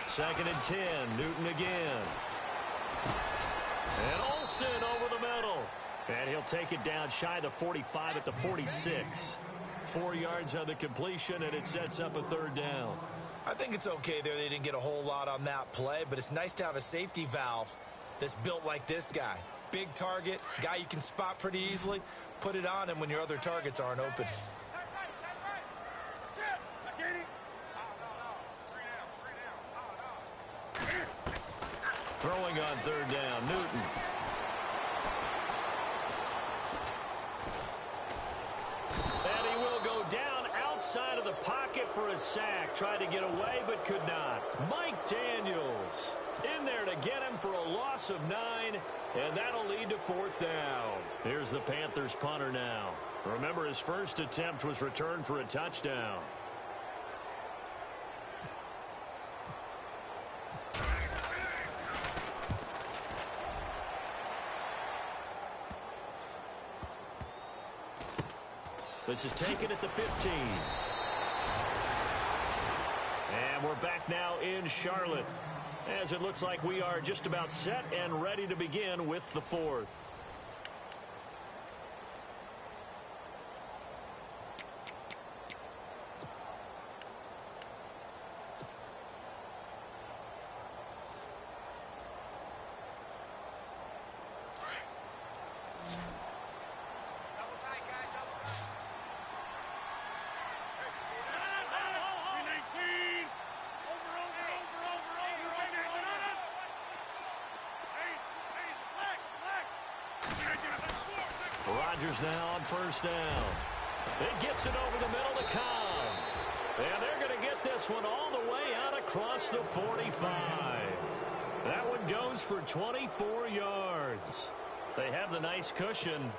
Speaker 2: 2nd and 10, Newton again. And Olsen over the middle. And he'll take it down shy of the 45 at the 46. 4 yards on the completion, and it sets up a 3rd down.
Speaker 3: I think it's okay there. They didn't get a whole lot on that play, but it's nice to have a safety valve that's built like this guy. Big target, guy you can spot pretty easily. Put it on him when your other targets aren't open.
Speaker 2: Throwing on 3rd down, Newton. And he will go down outside of the pocket for a sack. Tried to get away, but could not. Mike Daniels in there to get him for a loss of 9, and that'll lead to 4th down. Here's the Panthers punter now. Remember, his first attempt was returned for a touchdown. This is taken at the 15. And we're back now in Charlotte, as it looks like we are just about set and ready to begin with the 4th. Rodgers now on 1st down. It gets it over the middle to Cobb. And they're going to get this one all the way out across the 45. That one goes for 24 yards. They have the nice cushion.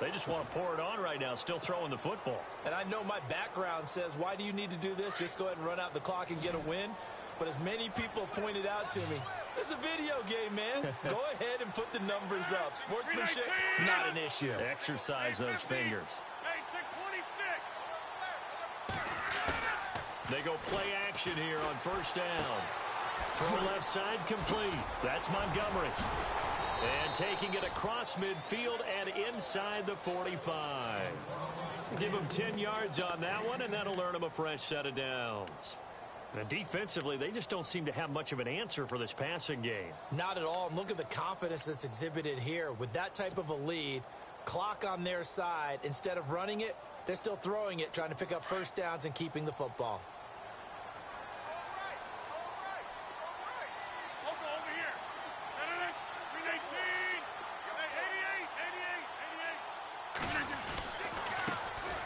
Speaker 2: They just want to pour it on right now, still throwing the football.
Speaker 3: And I know my background says, why do you need to do this? Just go ahead and run out the clock and get a win. But as many people pointed out to me, it's a video game, man. Go ahead and put the numbers up. Sportsmanship, not an issue.
Speaker 2: Exercise those fingers. They go play action here on first down. Throw left side complete. That's Montgomery. And taking it across midfield and inside the 45. Give him 10 yards on that one, and that'll earn him a fresh set of downs. And defensively, they just don't seem to have much of an answer for this passing game.
Speaker 3: Not at all. And look at the confidence that's exhibited here. With that type of a lead, clock on their side, instead of running it, they're still throwing it, trying to pick up first downs and keeping the football.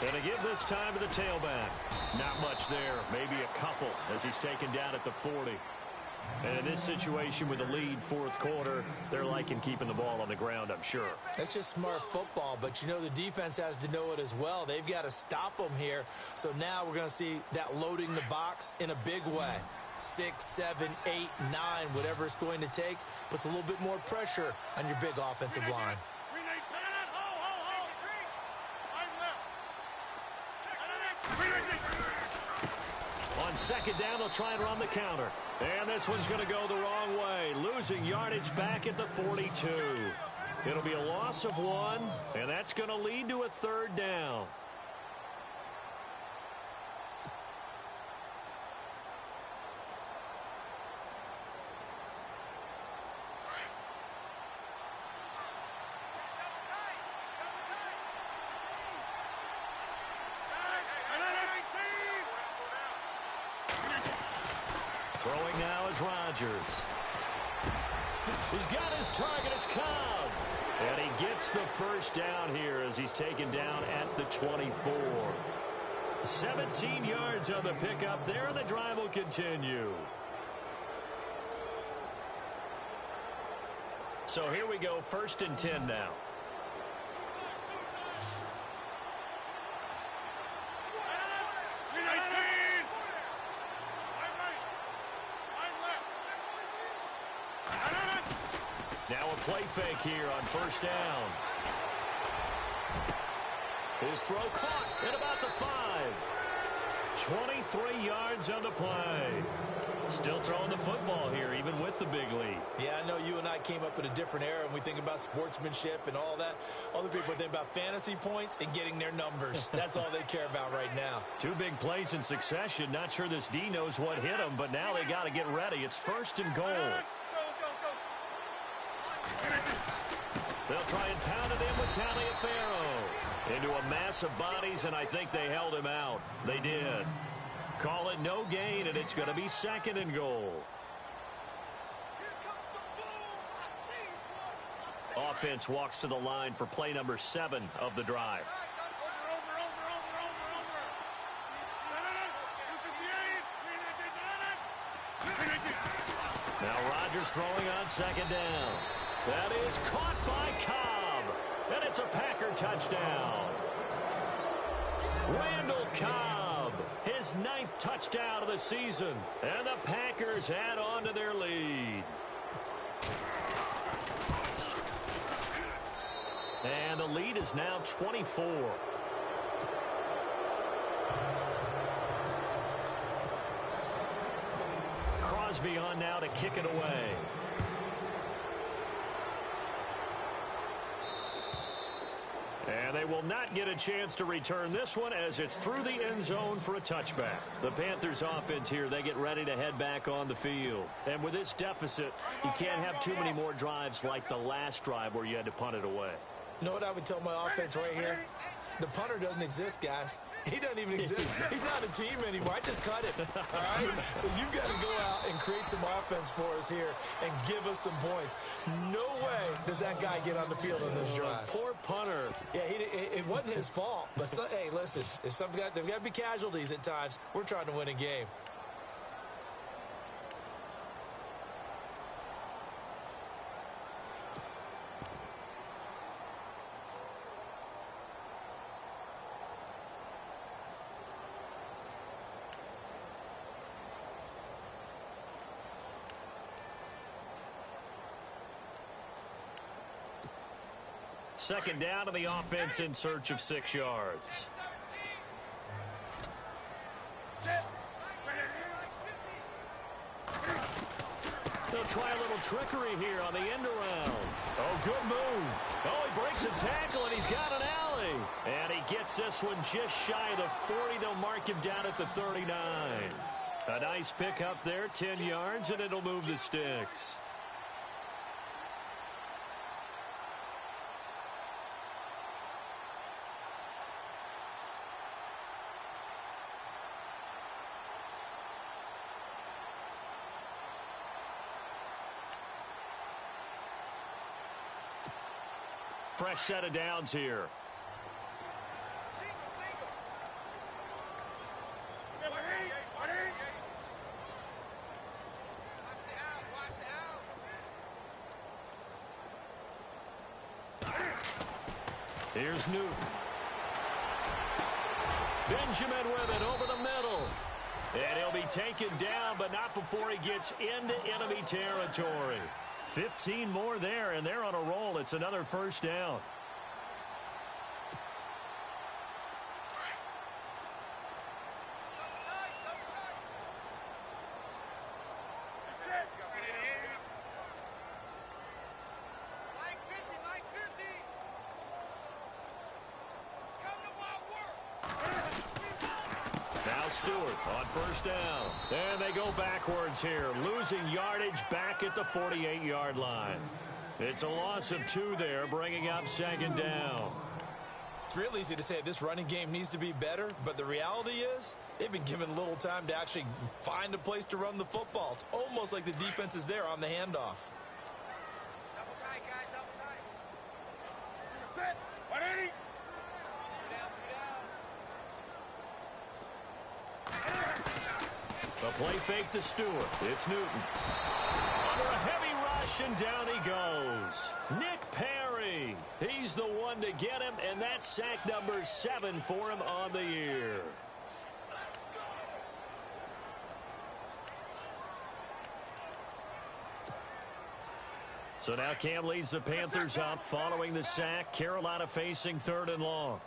Speaker 2: And to give this time to the tailback. Not much there. Maybe a couple as he's taken down at the 40. And in this situation with the lead fourth quarter, they're liking keeping the ball on the ground, I'm sure.
Speaker 3: That's just smart football, but you know the defense has to know it as well. They've got to stop them here. So now we're going to see that loading the box in a big way. 6, 7, 8, 9, whatever it's going to take, puts a little bit more pressure on your big offensive line.
Speaker 2: On second down, they'll try and run the counter. And this one's going to go the wrong way. Losing yardage back at the 42. It'll be a loss of 1, and that's going to lead to a third down. Throwing now is Rodgers. He's got his target. It's Cobb. And he gets the first down here as he's taken down at the 24. 17 yards on the pickup there, and the drive will continue. So here we go, 1st and 10 now. Now a play fake here on first down. His throw caught at about the 5. 23 yards on the play. Still throwing the football here, even with the big lead.
Speaker 3: Yeah, I know you and I came up in a different era, and we think about sportsmanship and all that. Other people think about fantasy points and getting their numbers. That's all they care about right now.
Speaker 2: 2 big plays in succession. Not sure this D knows what hit him, but now they got to get ready. It's 1st and goal. They'll try and pound it in with Taliaferro. Into a mass of bodies, and I think they held him out. They did. Call it no gain, and it's going to be 2nd and goal. Offense walks to the line for play number 7 of the drive. Now Rodgers throwing on 2nd down. That is caught by Cobb. And it's a Packer touchdown. Randall Cobb, his 9th touchdown of the season. And the Packers add on to their lead. And the lead is now 24. Crosby on now to kick it away. And they will not get a chance to return this one as it's through the end zone for a touchback. The Panthers offense here, they get ready to head back on the field. And with this deficit, you can't have too many more drives like the last drive where you had to punt it away.
Speaker 3: You know what I would tell my offense right here? The punter doesn't exist, guys. He doesn't even exist. He's not a team anymore. I just cut it. All right? So you've got to go out and create some offense for us here and give us some points. No way does that guy get on the field on this drive.
Speaker 2: Poor punter.
Speaker 3: Yeah, it wasn't his fault. But, hey, listen, there's got to be casualties at times. We're trying to win a game.
Speaker 2: Second down to the offense in search of 6 yards. they'll try a little trickery here on the end around. Oh, good move. Oh, he breaks a tackle, and he's got an alley. And he gets this one just shy of the 40. They'll mark him down at the 39. A nice pick up there, 10 yards, and it'll move the sticks. Fresh set of downs here. Here's Newton. Benjamin with it over the middle. And he'll be taken down, but not before he gets into enemy territory. 15 more there, and they're on a roll. It's another first down. Stewart on first down. And they go backwards here, losing yardage back at the 48-yard line. It's a loss of 2 there, bringing up second down.
Speaker 3: It's real easy to say this running game needs to be better, but the reality is they've been given little time to actually find a place to run the football. It's almost like the defense is there on the handoff.
Speaker 4: Double tight, guys, double tight. Set. 180.
Speaker 2: The play fake to Stewart. It's Newton. Under a heavy rush, and down he goes. Nick Perry. He's the one to get him, and that's sack number 7 for him on the year. So now Cam leads the Panthers up following the sack. Carolina facing 3rd and long.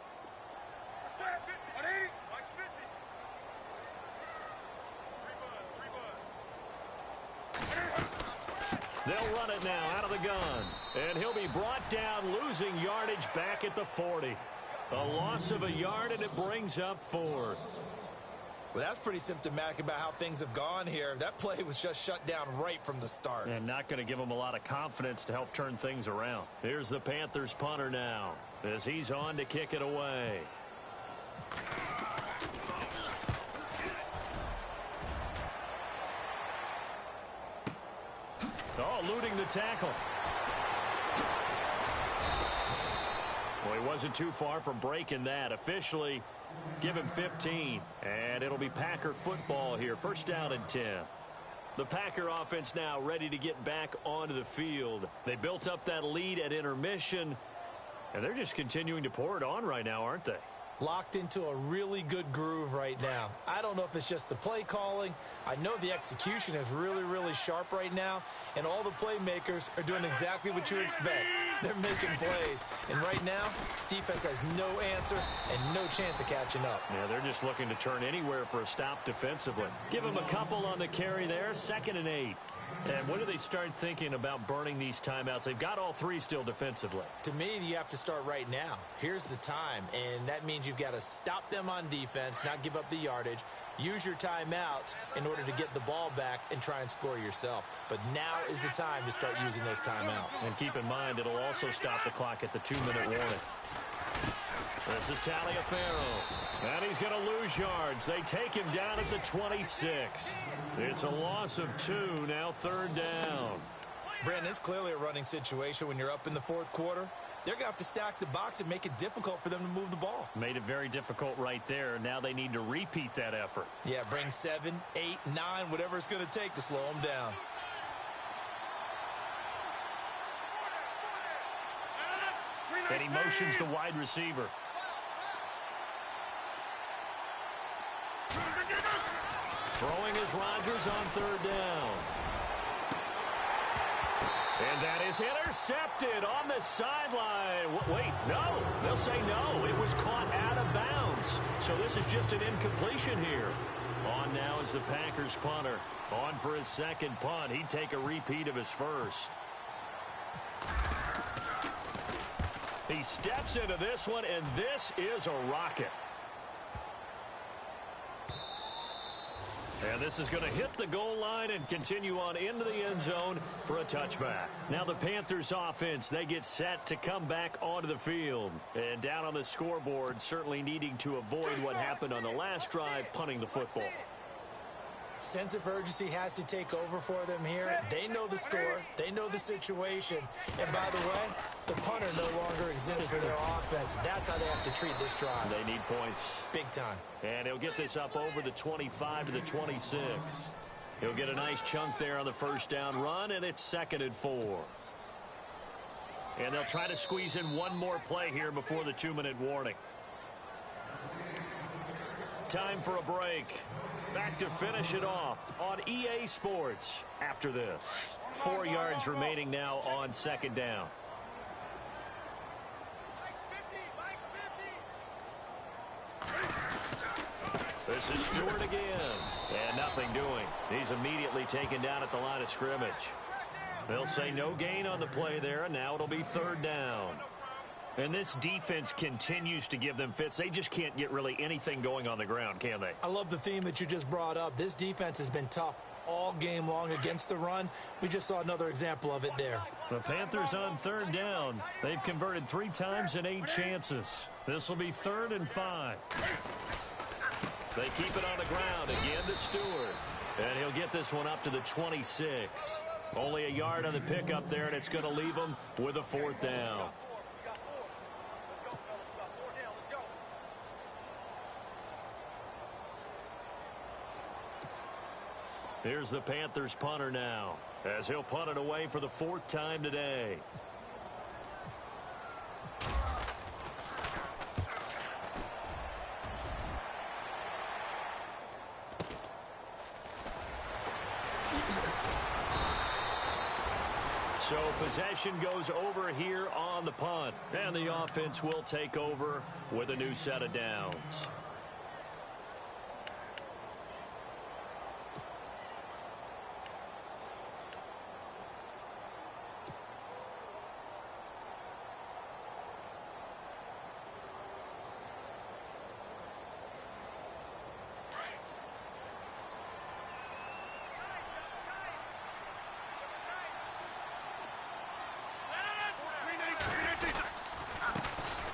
Speaker 2: They'll run it now out of the gun. And he'll be brought down, losing yardage back at the 40. A loss of a yard, and it brings up 4th.
Speaker 3: Well, that's pretty symptomatic about how things have gone here. That play was just shut down right from the start.
Speaker 2: And not going to give them a lot of confidence to help turn things around. Here's the Panthers punter now as he's on to kick it away. Oh, eluding the tackle. Well, he wasn't too far from breaking that. Officially, give him 15. And it'll be Packer football here. First down and 10. The Packer offense now ready to get back onto the field. They built up that lead at intermission, and they're just continuing to pour it on right now, aren't they?
Speaker 3: Locked into a really good groove right now. I don't know if it's just the play calling. I know the execution is really, really sharp right now, and all the playmakers are doing exactly what you expect. They're making plays, and right now, defense has no answer and no chance of catching up.
Speaker 2: Yeah, they're just looking to turn anywhere for a stop defensively. Give them a couple on the carry there, 2nd and 8. And when do they start thinking about burning these timeouts? They've got all 3 still defensively.
Speaker 3: To me, you have to start right now. Here's the time, and that means you've got to stop them on defense, not give up the yardage, use your timeouts in order to get the ball back and try and score yourself. But now is the time to start using those timeouts.
Speaker 2: And keep in mind, it'll also stop the clock at the 2-minute warning. This is Taliaferro, and he's going to lose yards. They take him down at the 26. It's a loss of 2, now 3rd down.
Speaker 3: Brandon, it's clearly a running situation when you're up in the 4th quarter. They're going to have to stack the box and make it difficult for them to move the ball.
Speaker 2: Made it very difficult right there. Now they need to repeat that effort.
Speaker 3: Yeah, bring 7, 8, 9, whatever it's going to take to slow them down.
Speaker 2: And he motions the wide receiver. Throwing is Rodgers on 3rd down. And that is intercepted on the sideline. Wait, no. They'll say no. It was caught out of bounds. So this is just an incompletion here On now is the Packers punter. On for his second punt. He'd take a repeat of his first. He steps into this one, and this is a rocket. And this is going to hit the goal line and continue on into the end zone for a touchback. Now the Panthers offense, they get set to come back onto the field. And down on the scoreboard, certainly needing to avoid what happened on the last drive, punting the football.
Speaker 3: Sense of urgency has to take over for them here. They know the score. They know the situation. And by the way, the punter no longer exists for their offense. That's how they have to treat this drive.
Speaker 2: They need points.
Speaker 3: Big time.
Speaker 2: And he'll get this up over the 25 to the 26. He'll get a nice chunk there on the first down run, and it's 2nd and 4. And they'll try to squeeze in one more play here before the 2-minute warning. Time for a break. Back to finish it off on EA Sports after this. 4 yards remaining now on 2nd down. This is Stewart again. And nothing doing. He's immediately taken down at the line of scrimmage. They'll say no gain on the play there, and now it'll be 3rd down. And this defense continues to give them fits. They just can't get really anything going on the ground, can they?
Speaker 3: I love the theme that you just brought up. This defense has been tough all game long against the run. We just saw another example of it there.
Speaker 2: The Panthers on 3rd down. They've converted 3 times in 8 chances. This will be 3rd and 5. They keep it on the ground again to Stewart. And he'll get this one up to the 26. Only a yard on the pickup there, and it's going to leave them with a 4th down. Here's the Panthers punter now, as he'll punt it away for the 4th time today. So possession goes over here on the punt, and the offense will take over with a new set of downs.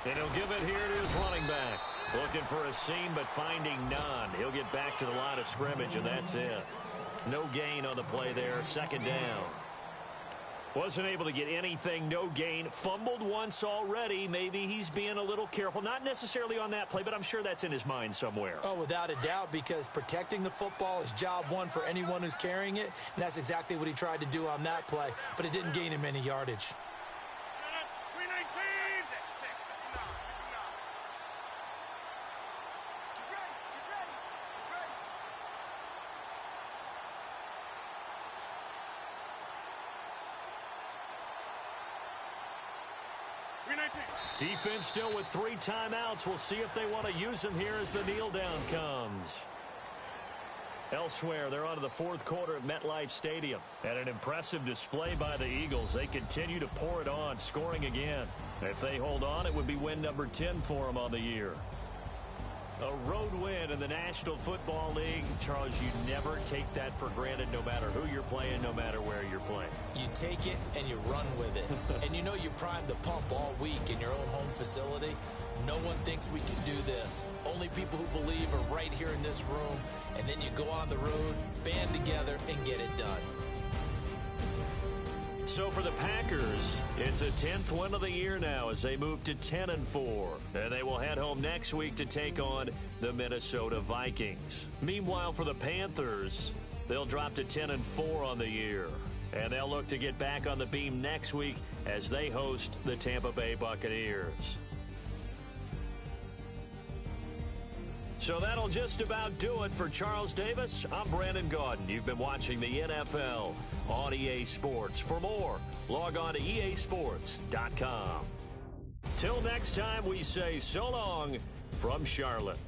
Speaker 2: And he'll give it here to his running back. Looking for a seam, but finding none. He'll get back to the line of scrimmage, and that's it. No gain on the play there. 2nd down. Wasn't able to get anything. No gain. Fumbled once already. Maybe he's being a little careful. Not necessarily on that play, but I'm sure that's in his mind somewhere.
Speaker 3: Oh, without a doubt, because protecting the football is job one for anyone who's carrying it, and that's exactly what he tried to do on that play, but it didn't gain him any yardage.
Speaker 2: Defense still with 3 timeouts. We'll see if they want to use them here as the kneel down comes. Elsewhere, they're on to the 4th quarter at MetLife Stadium. And an impressive display by the Eagles. They continue to pour it on, scoring again. If they hold on, it would be win number 10 for them on the year. A road win in the National Football League. Charles, you never take that for granted no matter who you're playing, no matter where you're playing.
Speaker 3: You take it and you run with it. And you know you primed the pump all week in your own home facility. No one thinks we can do this. Only people who believe are right here in this room. And then you go on the road, band together, and get it done.
Speaker 2: So for the Packers, it's a 10th win of the year now as they move to 10-4. And they will head home next week to take on the Minnesota Vikings. Meanwhile, for the Panthers, they'll drop to 10-4 on the year. And they'll look to get back on the beam next week as they host the Tampa Bay Buccaneers. So that'll just about do it for Charles Davis. I'm Brandon Gaudin. You've been watching the NFL on EA Sports. For more, log on to easports.com. Till next time, we say so long from Charlotte.